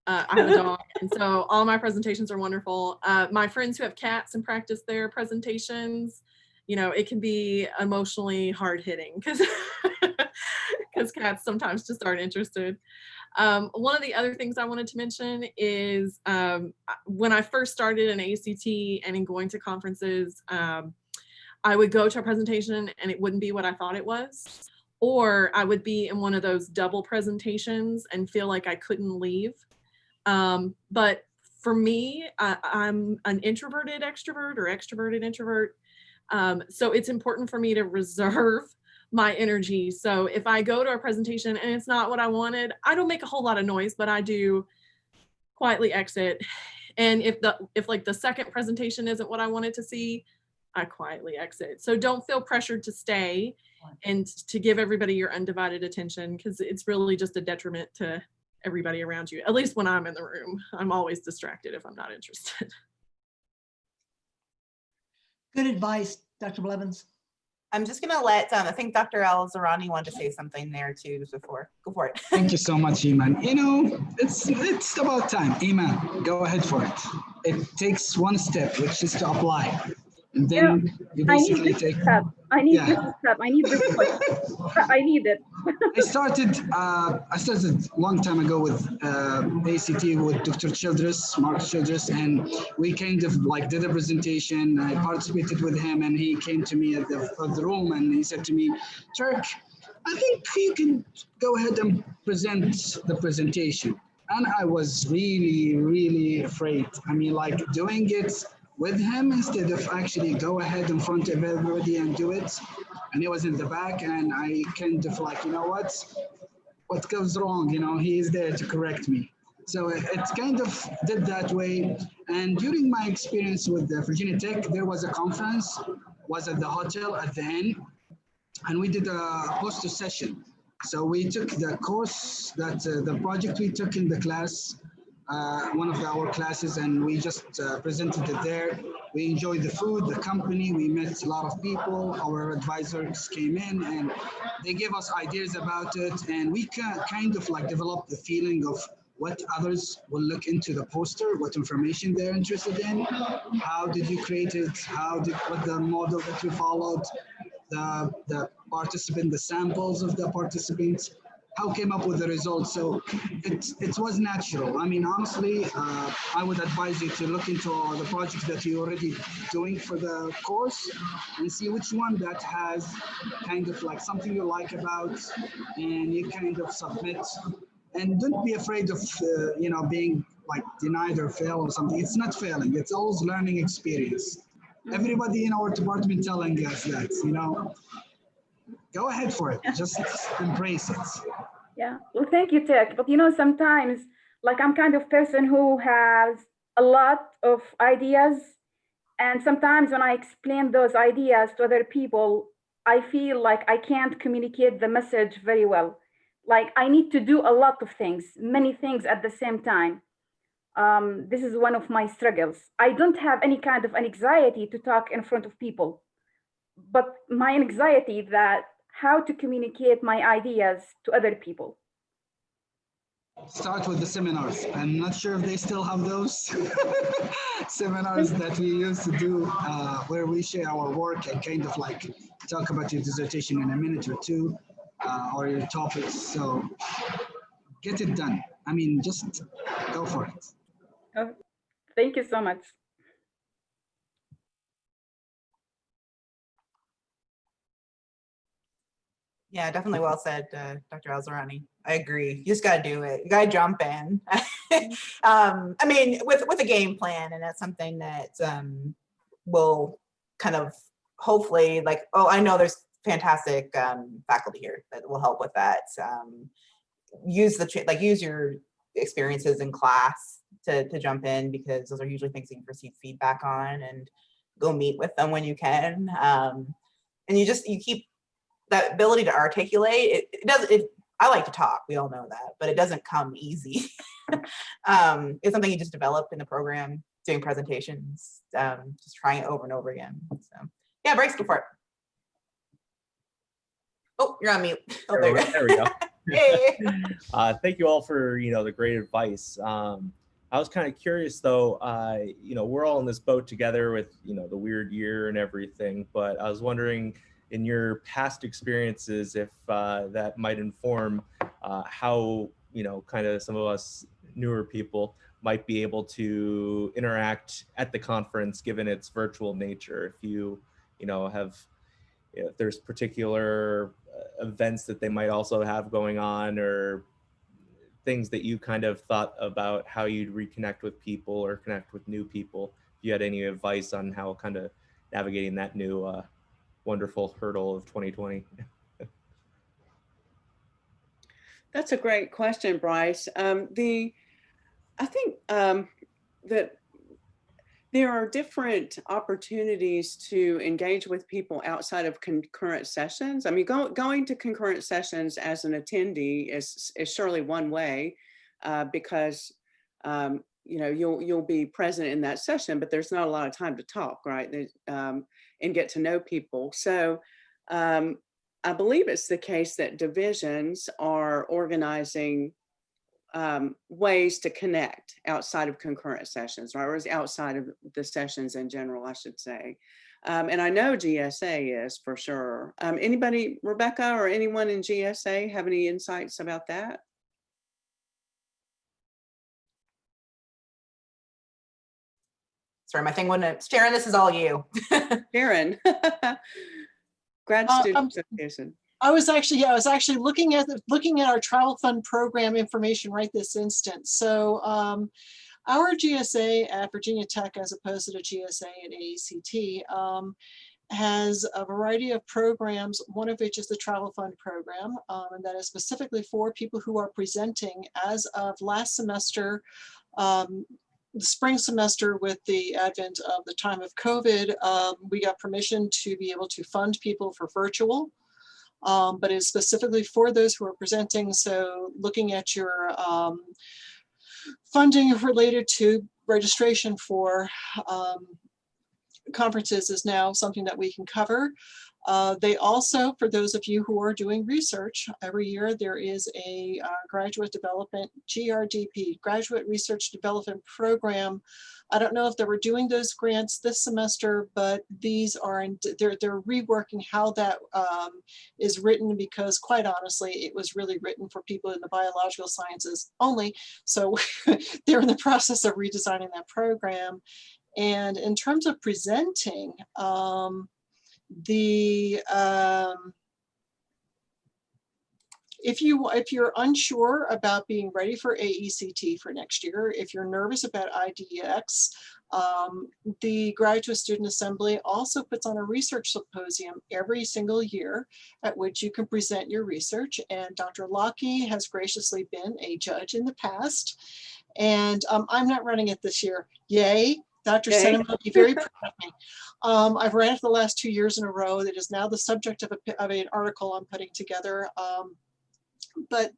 I have a dog, and so all my presentations are wonderful. My friends who have cats and practice their presentations, you know, it can be emotionally hard hitting because cats sometimes just aren't interested. One of the other things I wanted to mention is when I first started in AECT and in going to conferences, I would go to a presentation and it wouldn't be what I thought it was, or I would be in one of those double presentations and feel like I couldn't leave. But for me, I'm an introverted extrovert or extroverted introvert. So it's important for me to reserve my energy. So if I go to a presentation and it's not what I wanted, I don't make a whole lot of noise, but I do quietly exit. And if like the second presentation isn't what I wanted to see, I quietly exit. So don't feel pressured to stay and to give everybody your undivided attention, because it's really just a detriment to everybody around you. At least when I'm in the room, I'm always distracted if I'm not interested. Good advice, Dr. Blevins. I'm just gonna let, I think Dr. Al-Zarani wanted to say something there too just before. Go for it. Thank you so much, Iman. You know, it's about time. Iman, go ahead for it. It takes one step, which is to apply. And then you I need basically this take, step. I need yeah. this step. I need this push. I need it. I started a long time ago with ACT with Dr. Childress, Mark Childress, and we kind of like did a presentation. I participated with him, and he came to me at the room and he said to me, Turk, I think you can go ahead and present the presentation. And I was really, really afraid. I mean, like doing it with him instead of actually go ahead in front of everybody and do it. And he was in the back, and I kind of like, you know what goes wrong? You know, he is there to correct me. So it kind of did that way. And during my experience with Virginia Tech, there was a conference, was at the hotel at the end, and we did a poster session. So we took the course that the project we took in the class, one of our classes, and we just presented it there. We enjoyed the food, the company, we met a lot of people, our advisors came in and they gave us ideas about it, and we kind of like developed the feeling of what others will look into the poster, what information they're interested in, how did you create it, what the model that you followed, the participant, the samples of the participants, how came up with the results. So it was natural. I mean, honestly, I would advise you to look into the projects that you're already doing for the course and see which one that has kind of like something you like about, and you kind of submit. And don't be afraid of, you know, being like denied or fail or something. It's not failing. It's always learning experience. Everybody in our department telling us that, you know, go ahead for it. Just embrace it. Yeah, well, thank you, Tech. But you know, sometimes, like, I'm kind of person who has a lot of ideas, and sometimes when I explain those ideas to other people, I feel like I can't communicate the message very well. Like, I need to do a lot of things, many things at the same time. This is one of my struggles. I don't have any kind of anxiety to talk in front of people, but my anxiety that how to communicate my ideas to other people. Start with the seminars. I'm not sure if they still have those seminars that we used to do where we share our work and kind of like talk about your dissertation in a minute or two or your topics. So get it done. I mean, just go for it. Oh, thank you so much. Yeah, definitely well said, Dr. Al-Zarani. I agree. You just got to do it. You got to jump in. I mean, with a game plan, and that's something that will kind of hopefully like, oh, I know there's fantastic faculty here that will help with that. Use your experiences in class to jump in, because those are usually things that you receive feedback on, and go meet with them when you can. And you keep that ability to articulate. I like to talk, we all know that, but it doesn't come easy. It's something you just develop in the program, doing presentations, just trying it over and over again. So yeah, Bryce, go for it. Oh, you're on mute. Oh, there we go. Hey. Thank you all for, the great advice. I was kind of curious though, we're all in this boat together with, the weird year and everything, but I was wondering, in your past experiences, if that might inform how kind of some of us newer people might be able to interact at the conference given its virtual nature. If if there's particular events that they might also have going on, or things that you kind of thought about how you'd reconnect with people or connect with new people, if you had any advice on how kind of navigating that new wonderful hurdle of 2020. That's a great question, Bryce. I think that there are different opportunities to engage with people outside of concurrent sessions. I mean, going to concurrent sessions as an attendee is surely one way, because you'll be present in that session, but there's not a lot of time to talk, right? And get to know people. So I believe it's the case that divisions are organizing ways to connect outside of concurrent sessions, or outside of the sessions in general, I should say. And I know GSA is for sure. Anybody, Rebecca or anyone in GSA, have any insights about that? Sorry, my thing wouldn't. Sharon, this is all you. Sharon, Grad Student Association. I was actually looking at our travel fund program information right this instant. So our GSA at Virginia Tech, as opposed to the GSA at AECT, has a variety of programs, one of which is the travel fund program, and that is specifically for people who are presenting. As of last semester, the spring semester, with the advent of the time of COVID, we got permission to be able to fund people for virtual. But it's specifically for those who are presenting. So looking at your funding related to registration for conferences is now something that we can cover. They also, for those of you who are doing research, every year there is a graduate development, GRDP, Graduate Research Development Program. I don't know if they were doing those grants this semester, but these are, they're reworking how that is written, because quite honestly, it was really written for people in the biological sciences only. So they're in the process of redesigning that program. And in terms of presenting, if you're unsure about being ready for AECT for next year, if you're nervous about IDX, the Graduate Student Assembly also puts on a research symposium every single year at which you can present your research. And Dr. Lockee has graciously been a judge in the past. And I'm not running it this year. Yay. Dr. Cennamo will be very proud of me. I've ran it the last 2 years in a row. That is now the subject of an article I'm putting together. But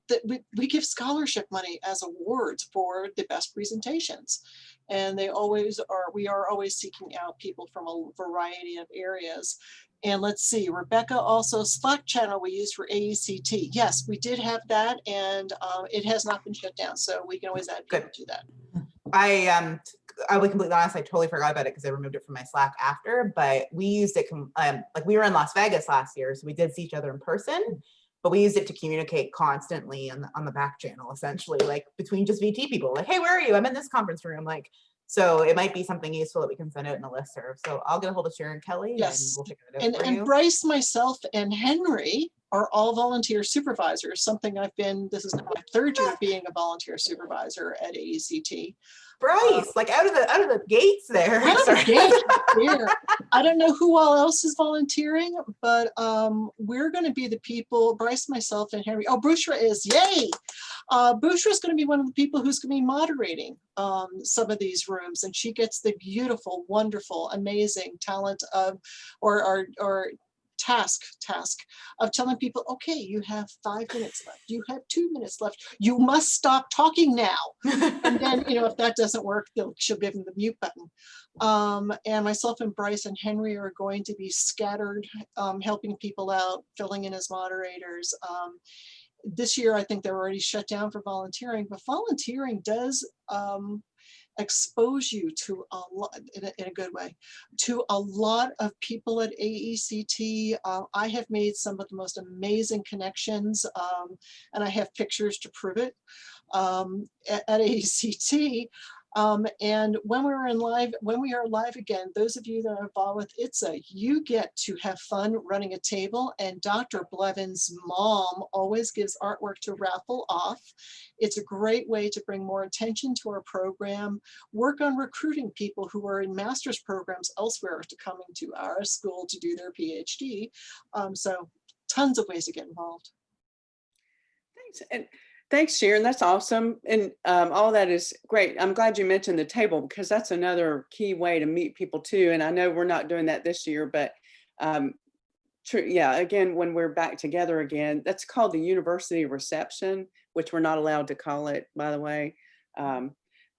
we give scholarship money as awards for the best presentations. And they always are, we are always seeking out people from a variety of areas. And let's see, Rebecca, also Slack channel we use for AECT. Yes, we did have that, and it has not been shut down. So we can always add people to that. I'll be completely honest, I totally forgot about it because I removed it from my Slack after, but we used it, like we were in Las Vegas last year, so we did see each other in person, but we used it to communicate constantly on the back channel, essentially, like between just VT people, like, hey, where are you? I'm in this conference room. Like, so it might be something useful that we can send out in a listserv. So I'll get a hold of Sharon Kelly. Yes. And we'll figure it out for you. And Bryce, myself, and Henry are all volunteer supervisors, something I've been, this is my 3rd year being a volunteer supervisor at AECT. Bryce, like out of the gates there. Out of the gates there. I don't know who all else is volunteering, but we're going to be the people, Bryce, myself, and Henry. Oh, Bushra is, yay! Bushra is going to be one of the people who's going to be moderating some of these rooms, and she gets the beautiful, wonderful, amazing talent of, or task of telling people, okay, you have 5 minutes left, you have 2 minutes left, you must stop talking now. And then, you know, if that doesn't work, she'll give them the mute button. And myself and Bryce and Henry are going to be scattered, helping people out, filling in as moderators. This year, I think they're already shut down for volunteering, but volunteering does expose you to a lot, in a good way, to a lot of people at AECT. I have made some of the most amazing connections, and I have pictures to prove it, at AECT. And when we are live again, those of you that are involved with ITSA, you get to have fun running a table, and Dr. Blevins' mom always gives artwork to raffle off. It's a great way to bring more attention to our program, work on recruiting people who are in master's programs elsewhere to coming to our school to do their PhD. So tons of ways to get involved. Thanks. And thanks, Sharon. That's awesome. And all that is great. I'm glad you mentioned the table, because that's another key way to meet people too. And I know we're not doing that this year, but true. Yeah. Again, when we're back together again, that's called the university reception, which we're not allowed to call it, by the way,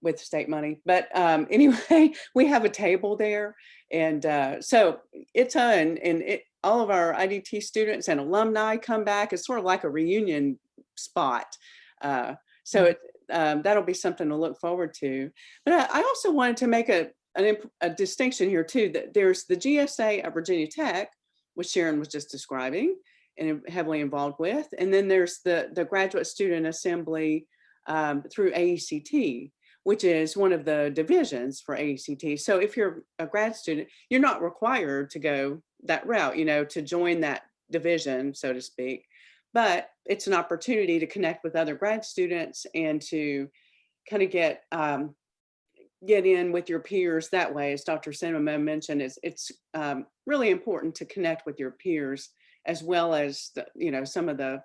with state money. But anyway, we have a table there. And so it's all of our IDT students and alumni come back. It's sort of like a reunion spot. So that'll be something to look forward to. But I also wanted to make a distinction here too, that there's the GSA at Virginia Tech, which Sharon was just describing and heavily involved with. And then there's the Graduate Student Assembly through AECT, which is one of the divisions for AECT. So if you're a grad student, you're not required to go that route, to join that division, so to speak. But it's an opportunity to connect with other grad students and to kind of get in with your peers that way. As Dr. Cennamo mentioned, it's really important to connect with your peers, as well as some of the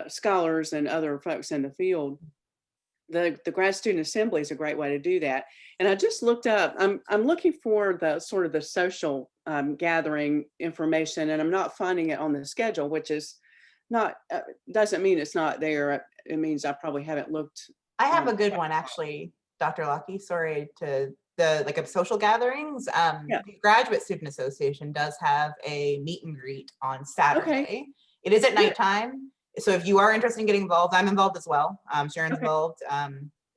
scholars and other folks in the field. The Grad Student Assembly is a great way to do that. And I just looked up, I'm looking for the sort of the social gathering information, and I'm not finding it on the schedule, which is not, doesn't mean it's not there. It means I probably haven't looked. I have a good one, actually, Dr. Lockee. Sorry to of social gatherings. The Graduate Student Association does have a meet and greet on Saturday. Okay. It is at nighttime. So if you are interested in getting involved, I'm involved as well. Sharon's involved.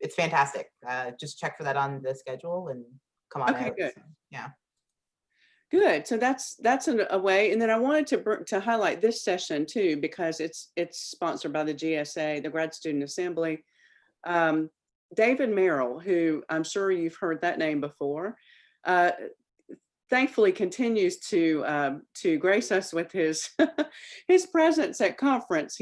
It's fantastic. Just check for that on the schedule and come on out. Good. So, yeah. Good. So that's a way. And then I wanted to highlight this session too, because it's sponsored by the GSA, the Grad Student Assembly. David Merrill, who I'm sure you've heard that name before, thankfully continues to grace us with his his presence at conferences.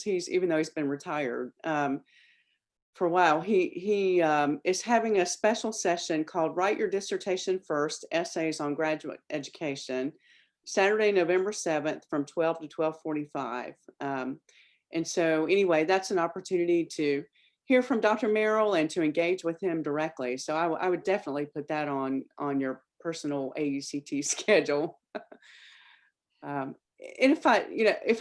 He's, even though he's been retired for a while, he is having a special session called Write Your Dissertation First, Essays on Graduate Education, Saturday, November 7th from 12 to 12:45. And so anyway, that's an opportunity to hear from Dr. Merrill and to engage with him directly. So I would definitely put that on your personal AECT schedule. And if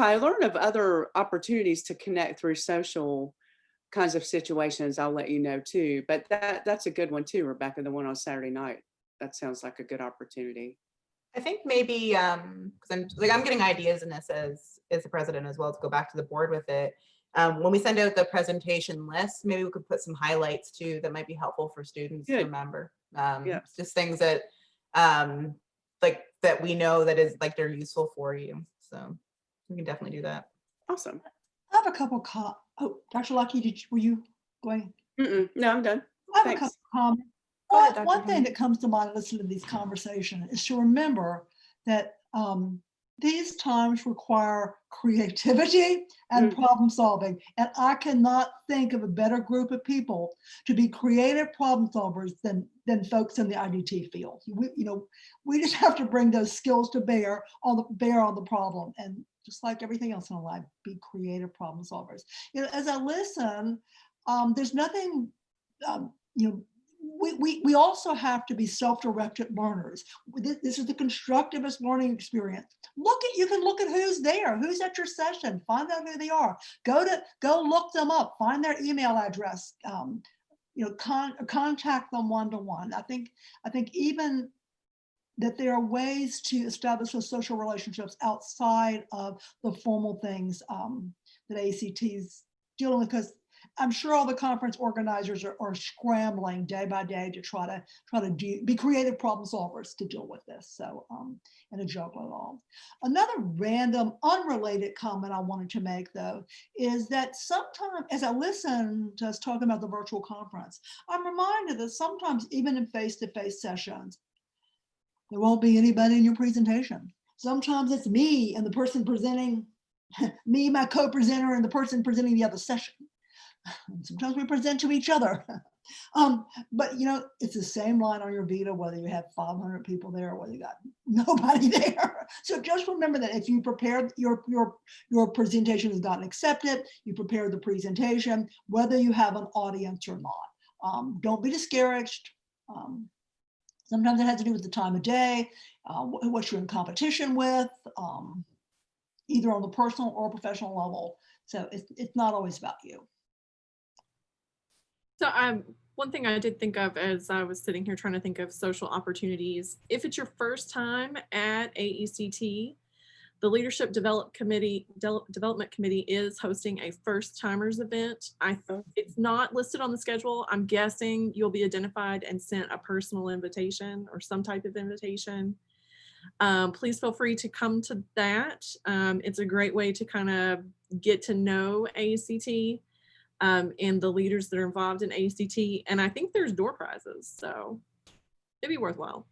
I learn of other opportunities to connect through social kinds of situations, I'll let you know too. But that's a good one too, Rebecca, the one on Saturday night. That sounds like a good opportunity. I think maybe because I'm getting ideas in this as the president as well, to go back to the board with it. When we send out the presentation list, maybe we could put some highlights too that might be helpful for students to remember. Just things that that we know that is they're useful for you. So we can definitely do that. Awesome. I have a couple Dr. Lockee, were you going? No, I'm done. I have a couple comments. One thing that comes to mind listening to these conversations is to remember that these times require creativity and problem solving. And I cannot think of a better group of people to be creative problem solvers than folks in the IDT field. We just have to bring those skills to bear on the problem. And just like everything else in life, be creative problem solvers. As I listen, there's nothing, we also have to be self-directed learners. This is the constructivist learning experience. You can look at who's there, who's at your session, find out who they are. Go look them up, find their email address, contact them one-to-one. I think even that there are ways to establish those social relationships outside of the formal things that AECT is dealing with, because I'm sure all the conference organizers are scrambling day by day to try to be creative problem solvers to deal with this. So, and a juggle it all. Another random, unrelated comment I wanted to make, though, is that sometimes, as I listen to us talking about the virtual conference, I'm reminded that sometimes, even in face-to-face sessions, there won't be anybody in your presentation. Sometimes it's me and the person presenting, me, my co-presenter, and the person presenting the other session. Sometimes we present to each other. But it's the same line on your Vita, whether you have 500 people there or whether you got nobody there. So just remember that if you prepare your presentation has gotten accepted, you prepare the presentation, whether you have an audience or not. Don't be discouraged. Sometimes it has to do with the time of day, what you're in competition with, either on the personal or professional level. So it's not always about you. So one thing I did think of as I was sitting here trying to think of social opportunities, if it's your first time at AECT, the Leadership Development Committee is hosting a first timers event. It's not listed on the schedule. I'm guessing you'll be identified and sent a personal invitation or some type of invitation. Please feel free to come to that. It's a great way to kind of get to know AECT. And the leaders that are involved in AECT. And I think there's door prizes, so it'd be worthwhile.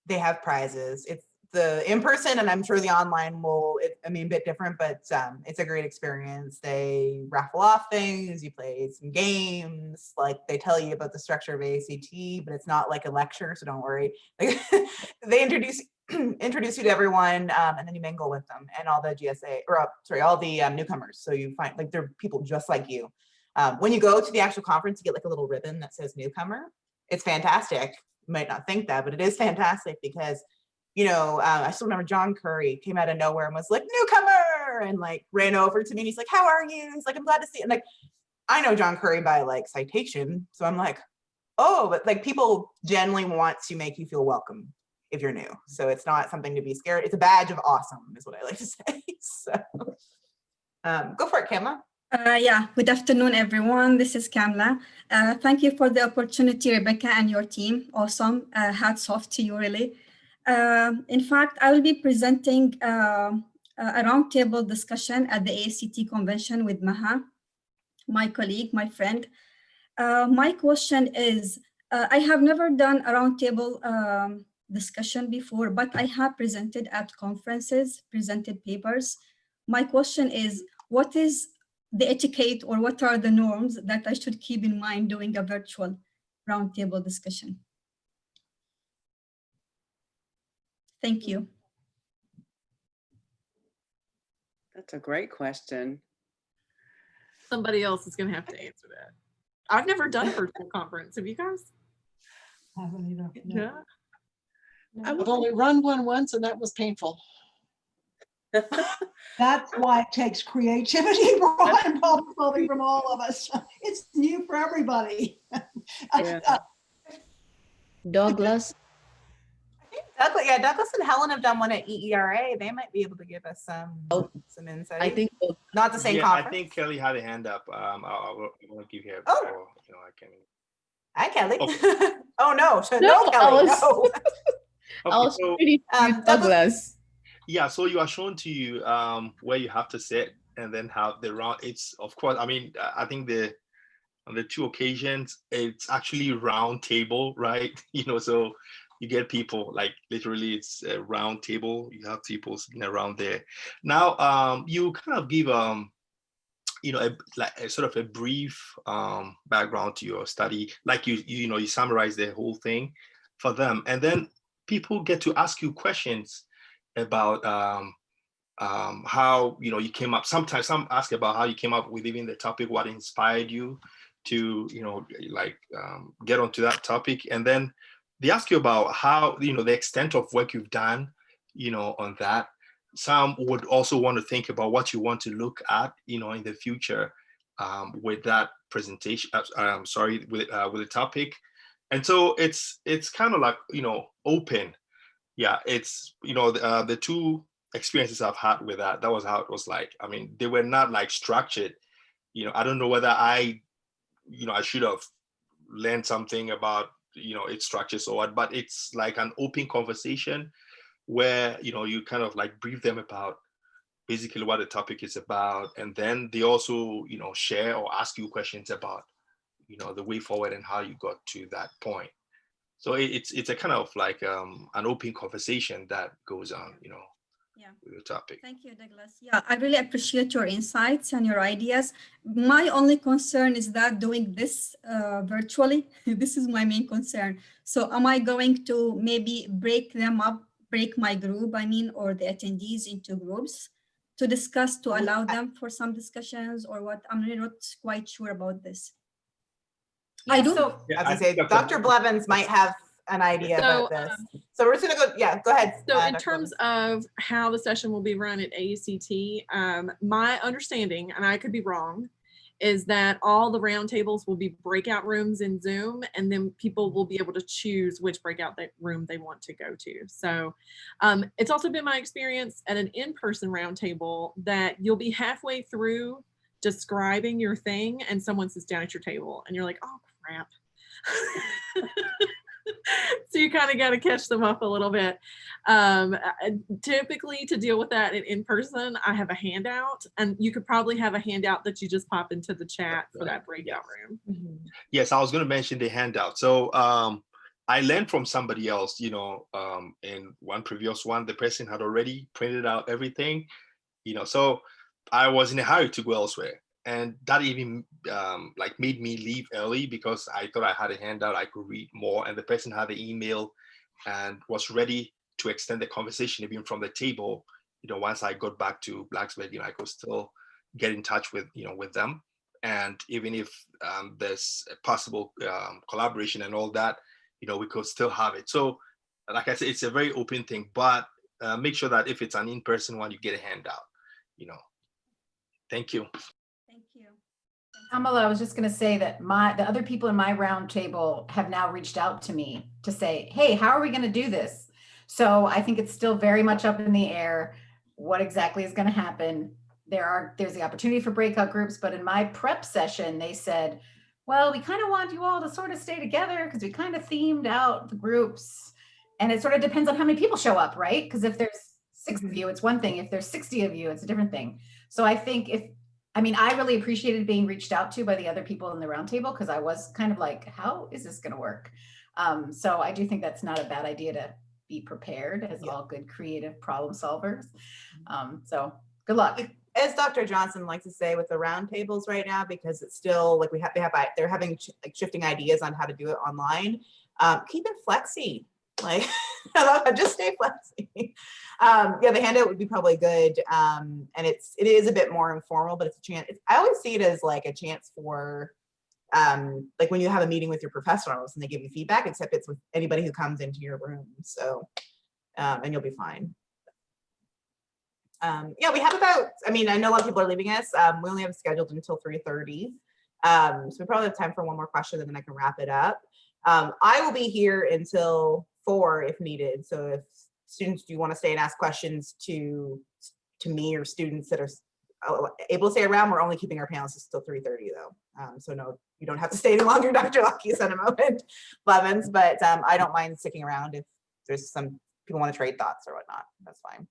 They have prizes. It's the in-person, and I'm sure the online will, a bit different, but it's a great experience. They raffle off things, you play some games, like they tell you about the structure of AECT, but it's not like a lecture, so don't worry. They introduce you to everyone, and then you mingle with them and all the all the newcomers. So you find like they're people just like you. When you go to the actual conference, you get like a little ribbon that says newcomer. It's fantastic. You might not think that, but it is fantastic because, I still remember John Curry came out of nowhere and was like, newcomer, and like ran over to me. And he's like, how are you? He's like, I'm glad to see you. And like, I know John Curry by like citation. So I'm like, oh, but like people generally want to make you feel welcome if you're new. So it's not something to be scared. It's a badge of awesome is what I like to say. So go for it, Kamla. Good afternoon, everyone. This is Kamla. Thank you for the opportunity, Rebecca and your team. Awesome. Hats off to you, really. In fact, I will be presenting a roundtable discussion at the AECT convention with Maha, my colleague, my friend. My question is, I have never done a roundtable discussion before, but I have presented at conferences, presented papers. My question is, what is the etiquette or what are the norms that I should keep in mind doing a virtual roundtable discussion? Thank you. That's a great question. Somebody else is going to have to answer that. I've never done a virtual conference. Have you guys? I haven't either. No. Yeah. I've only run one once and that was painful. That's why it takes creativity and problem solving from all of us. It's new for everybody. Douglas. Douglas and Helen have done one at EERA. They might be able to give us some insight. I think not the same conference. I think Kelly had a hand up. I will give her. Oh. Before, I can. Hi, Kelly. Okay. Oh no, No, Kelly. I was so, pretty Douglas. Yeah, so you are shown to you where you have to sit, and then how the round. It's of course. I think on the two occasions, it's actually round table, right? So you get people like literally it's a round table. You have people sitting around there. Now, you kind of give a sort of a brief background to your study, like you summarize the whole thing for them, and then people get to ask you questions about how you came up. Sometimes some ask about how you came up with even the topic, what inspired you to get onto that topic, and then they ask you about how the extent of work you've done on that. Some would also want to think about what you want to look at in the future with that presentation, with the topic. And so it's kind of like open. Yeah, it's the two experiences I've had with that was how it was like. They were not like structured, I don't know whether I should have learned something about, its structures or what, but it's like an open conversation where, you kind of like brief them about basically what the topic is about. And then they also, share or ask you questions about, the way forward and how you got to that point. So it's a kind of like an open conversation that goes on, Yeah. with the topic. Thank you, Douglas. Yeah, I really appreciate your insights and your ideas. My only concern is that doing this virtually, this is my main concern. So am I going to maybe break my group, or the attendees into groups to discuss, to allow them for some discussions or what? I'm really not quite sure about this. Yeah, I do. so as I say, Dr. Blevins might have an idea So, about this. So we're just gonna go, yeah, go ahead. So in Dr. terms Blevins. of how the session will be run at AECT, my understanding, and I could be wrong, is that all the roundtables will be breakout rooms in Zoom, and then people will be able to choose which breakout room they want to go to. So it's also been my experience at an in-person roundtable that you'll be halfway through describing your thing and someone sits down at your table and you're like, oh crap. So you kind of got to catch them up a little bit. Typically to deal with that in person, I have a handout, and you could probably have a handout that you just pop into the chat for that breakout room. Mm-hmm. Yes, I was going to mention the handout. So I learned from somebody else, in one previous one, the person had already printed out everything, so I was in a hurry to go elsewhere. And that even like made me leave early because I thought I had a handout I could read more, and the person had the email and was ready to extend the conversation even from the table. Once I got back to Blacksburg, I could still get in touch with with them, and even if there's a possible collaboration and all that, we could still have it. So like I said, it's a very open thing, but make sure that if it's an in-person one, you get a handout. Thank you. Thank you. Kamala, I was just going to say that the other people in my round table have now reached out to me to say, hey, how are we going to do this? So I think it's still very much up in the air. What exactly is going to happen? There's the opportunity for breakout groups, but in my prep session, they said, well, we kind of want you all to sort of stay together because we kind of themed out the groups. And it sort of depends on how many people show up, right? Because if there's 6 of you, it's one thing. If there's 60 of you, it's a different thing. So I think I really appreciated being reached out to by the other people in the roundtable because I was kind of like, how is this going to work? So I do think that's not a bad idea to be prepared as all good creative problem solvers. So good luck. As Dr. Johnson likes to say with the roundtables right now, because it's still like they're having like shifting ideas on how to do it online. Keep it flexy. Like just stay flexy. The handout would be probably good. And it is a bit more informal, but it's a chance. I always see it as like a chance for like when you have a meeting with your professionals and they give you feedback, except it's with anybody who comes into your room. So and you'll be fine. We have about, I know a lot of people are leaving us. We only have scheduled until 3:30. So we probably have time for one more question and then I can wrap it up. I will be here until 4 if needed. So if students do want to stay and ask questions to me or students that are able to stay around, we're only keeping our panelists till 3:30 though. So no, you don't have to stay any longer, Dr. Lockee, Cennamo, and Blevins, but I don't mind sticking around if there's some people want to trade thoughts or whatnot. That's fine.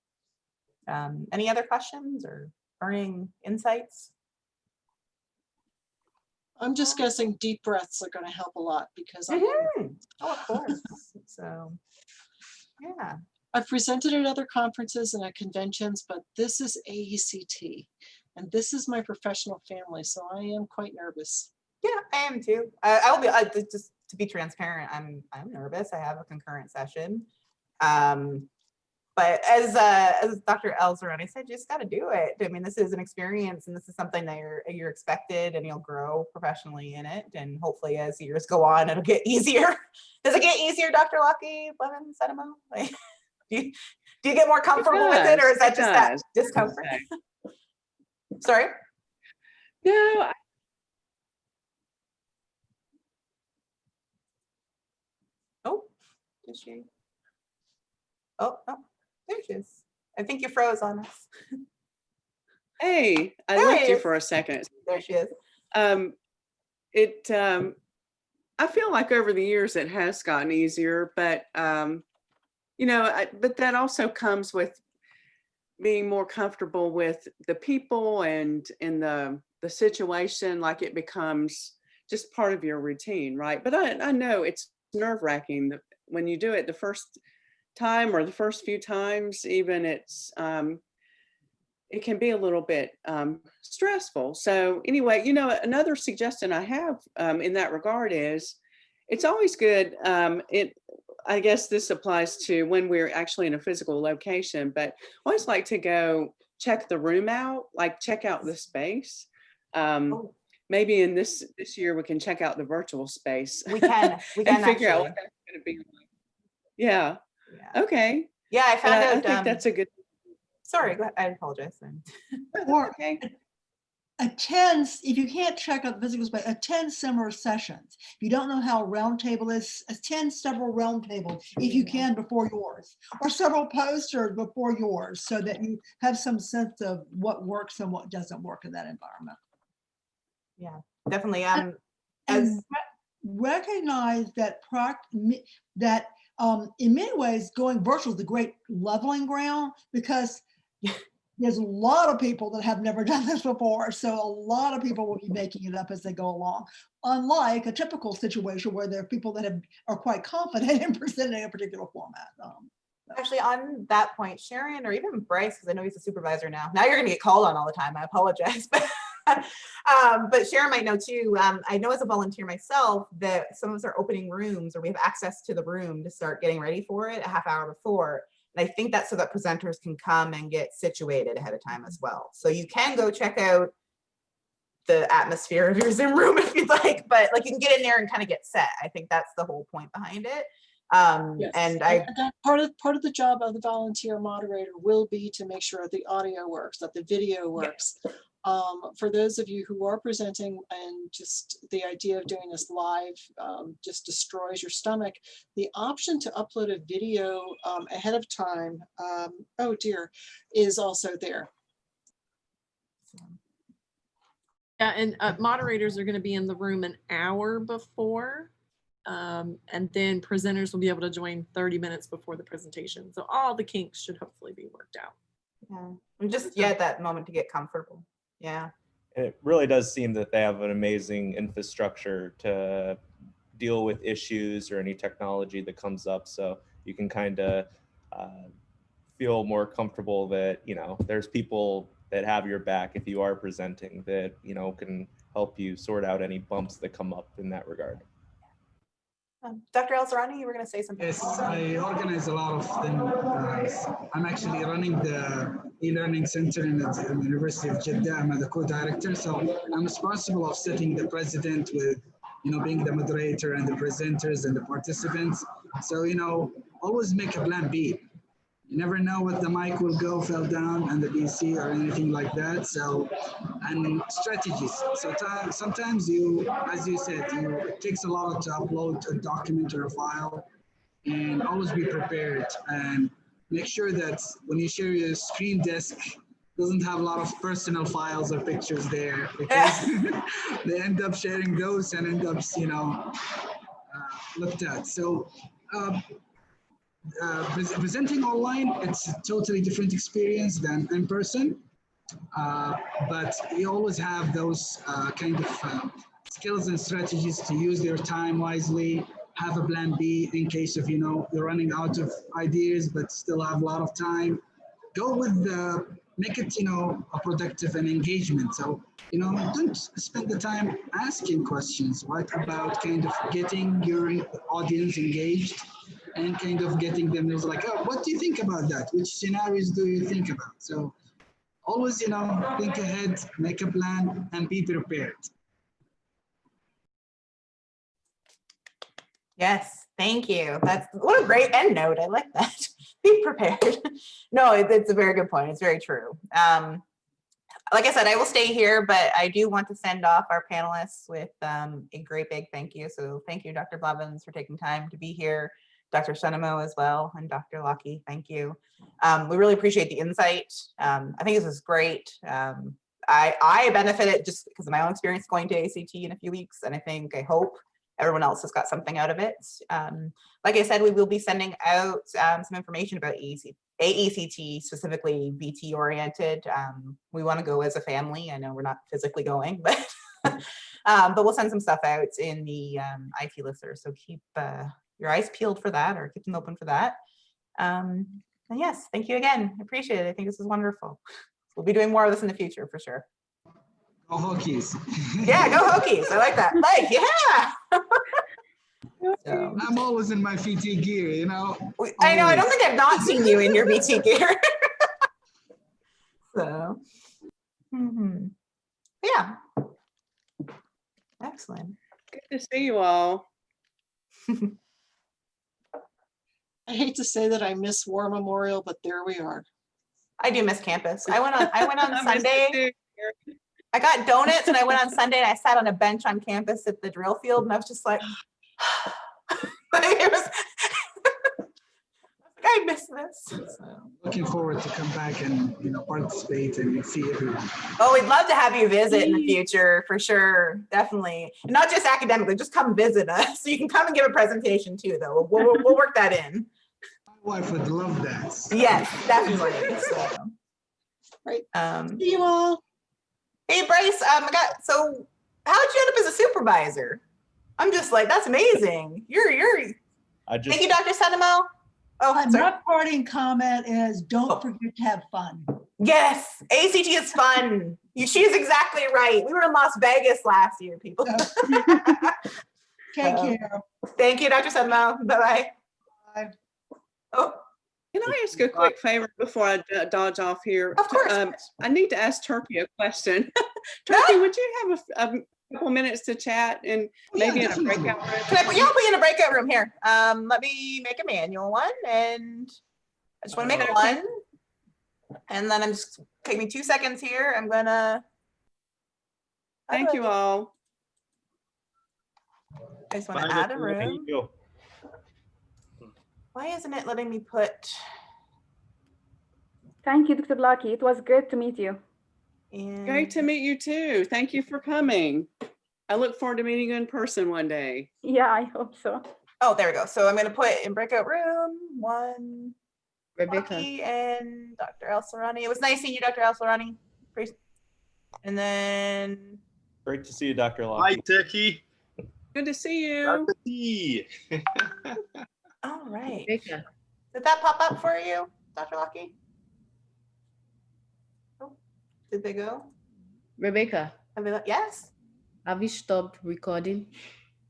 Any other questions or burning insights? I'm just guessing deep breaths are going to help a lot because Oh, of course. So, yeah. I've presented at other conferences and at conventions, but this is AECT and this is my professional family. So I am quite nervous. Yeah, I am too. I will be, just to be transparent, I'm nervous. I have a concurrent session. But as Dr. Elzerani said, you just got to do it. This is an experience and this is something that you're expected and you'll grow professionally in it. And hopefully as years go on, it'll get easier. Does it get easier, Dr. Lockee, Blevins, Cennamo? Like, do you get more comfortable with it, or is that just that discomfort? Sorry? No. Oh, did she? Oh, there she is. I think you froze on us. Hey, I lost you Hey. for a second. There she is. I feel like over the years it has gotten easier, but you know, but that also comes with being more comfortable with the people and in the situation, like it becomes just part of your routine, right? But I know it's nerve-wracking when you do it the first time or the first few times, even it can be a little bit stressful. So anyway, you know, another suggestion I have in that regard is it's always good. I guess this applies to when we're actually in a physical location, but I always like to go check the room out, like check out the space. Maybe in this year we can check out the virtual space. We can and figure out actually. what that's going to be like. Yeah. Yeah. Okay. Yeah, I found out. I think that's a good. Sorry, go ahead. I apologize. Or Okay. attend, if you can't check out the physical space, attend similar sessions. If you don't know how a round table is, attend several round tables if you can before yours, or several posters before yours, so that you have some sense of what works and what doesn't work in that environment. Yeah, definitely. And recognize that in many ways going virtual is a great leveling ground, because there's a lot of people that have never done this before. So a lot of people will be making it up as they go along, unlike a typical situation where there are people that are quite confident in presenting a particular format. Actually, on that point, Sharon, or even Bryce, because I know he's a supervisor now. Now you're going to get called on all the time. I apologize. But Sharon might know too. I know as a volunteer myself that some of us are opening rooms, or we have access to the room to start getting ready for it a half hour before. And I think that's so that presenters can come and get situated ahead of time as well. So you can go check out the atmosphere of your Zoom room if you'd like, but like you can get in there and kind of get set. I think that's the whole point behind it. Yes. And that part of the job of the volunteer moderator will be to make sure the audio works, that the video works. Yeah. For those of you who are presenting and just the idea of doing this live just destroys your stomach, the option to upload a video ahead of time, oh dear, is also there. Yeah, and moderators are going to be in the room an hour before, and then presenters will be able to join 30 minutes before the presentation. So all the kinks should hopefully be worked out. Yeah, and just at that moment to get comfortable. Yeah. And it really does seem that they have an amazing infrastructure to deal with issues or any technology that comes up. So you can kind of feel more comfortable that, you know, there's people that have your back if you are presenting that, you know, can help you sort out any bumps that come up in that regard. Dr. El-Zerani, you were going to say something. Yes, I organize a lot of things. I'm actually running the e-learning center in the University of Jeddah. I'm the co-director, so I'm responsible of setting the president with, you know, being the moderator and the presenters and the participants. So, you know, always make a plan B. You never know what the mic will go, fell down, and the PC or anything like that. So, and strategies. So sometimes you, as you said, it takes a lot to upload a document or a file, and always be prepared and make sure that when you share your screen desk, doesn't have a lot of personal files or pictures there, because they end up sharing those and end up, you know, looked at. So. Presenting online, it's a totally different experience than in person, but you always have those kind of skills and strategies to use your time wisely, have a plan B in case of, you know, you're running out of ideas but still have a lot of time. Go with make it, you know, a productive and engagement. So, you know, don't spend the time asking questions. What about kind of getting your audience engaged and kind of getting them, it was like, oh, what do you think about that? Which scenarios do you think about? So always, you know, think ahead, make a plan, and be prepared. Yes, thank you. That's what a great end note. I like that. Be prepared. No, it's a very good point. It's very true. Like I said, I will stay here, but I do want to send off our panelists with a great big thank you. So thank you, Dr. Blevins, for taking time to be here Dr. Cennamo as well, and Dr. Lockee, thank you. We really appreciate the insight. I think this is great. I benefited just because of my own experience going to ACT in a few weeks, and I hope everyone else has got something out of it. Like I said, we will be sending out some information about AECT, specifically VT oriented. We want to go as a family. I know we're not physically going, but we'll send some stuff out in the IT listserv. So keep your eyes peeled for that, or keep them open for that. And yes, thank you again. I appreciate it. I think this is wonderful. We'll be doing more of this in the future for sure. Go Hokies. Yeah, go Hokies. I like that. Like, yeah. So, I'm always in my VT gear, you know. I know. I don't think I've not seen you in your VT gear. So, yeah. Excellent. Good to see you all. I hate to say that I miss War Memorial, but there we are. I do miss campus. I went on I miss Sunday. it too. I got donuts and I went on Sunday and I sat on a bench on campus at the drill field and I was just like, it was, I miss this. So. Looking forward to come back and participate and see everyone. Oh, we'd love to have you visit in the future for sure, definitely. And not just academically, just come visit us. So you can come and give a presentation too, though. We'll work that in. My wife would love that. Yes, definitely. So, Right. See you all. Hey Bryce, so how'd you end up as a supervisor? I'm just like, that's amazing. Thank you, Dr. Cennamo. Oh, my parting comment is don't forget to have fun. Yes, ACT is fun. She is exactly right. We were in Las Vegas last year, people. Take care. Thank you, Dr. Cennamo. Bye-bye. Bye. Oh. Can I ask a quick favor before I dodge off here? Of course. I need to ask Turkey a question. Turkey, would you have a couple minutes to chat and maybe in a breakout room? I'll put you in a breakout room here. Let me make a manual one, and I just want to make one. And then take me 2 seconds here. I'm gonna. Thank you all. I just want to add a room. Why isn't it letting me put? Thank you, Dr. Lockee. It was great to meet you. Great to meet you too. Thank you for coming. I look forward to meeting you in person one day. Yeah, I hope so. Oh, there we go. So I'm going to put in breakout room 1, Rebecca. Lockee and Dr. El-Sorani. It was nice seeing you, Dr. El-Sorani. And then. Great to see you, Dr. Lockee. Hi, Turkey. Good to see you. Dr. T. All right. Rebecca. Did that pop up for you, Dr. Lockee? Oh, did they go? Rebecca, Yes. have you stopped recording?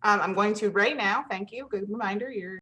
I'm going to right now. Thank you. Good reminder. You're